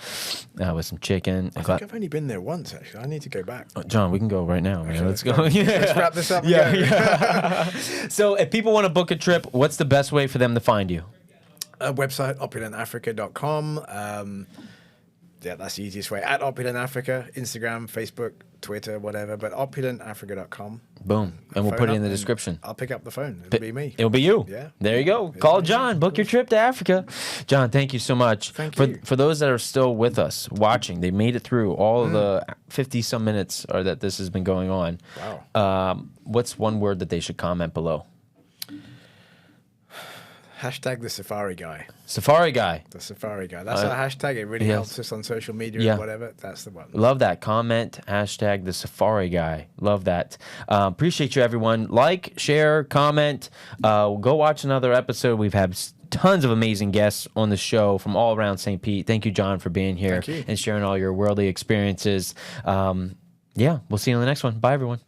with some chicken. I think I've only been there once actually. I need to go back. John, we can go right now, man. Let's go. Let's wrap this up. Yeah. So if people want to book a trip, what's the best way for them to find you? Website opulentafrica.com. Yeah, that's the easiest way. At Opulent Africa, Instagram, Facebook, Twitter, whatever. But opulentafrica.com. Boom. And we'll put it in the description. I'll pick up the phone. It'll be me. It'll be you. Yeah. There you go. Call John. Book your trip to Africa. John, thank you so much. Thank you. For those that are still with us, watching, they made it through all of the 50-some minutes that this has been going on. Wow. What's one word that they should comment below? Hashtag the Safari Guy. Safari Guy. The Safari Guy. That's our hashtag. It really helps us on social media and whatever. That's the one. Love that. Comment, hashtag the Safari Guy. Love that. Appreciate you, everyone. Like, share, comment. Go watch another episode. We've had tons of amazing guests on the show from all around St. Pete. Thank you, John, for being here and sharing all your worldly experiences. We'll see you on the next one. Bye, everyone.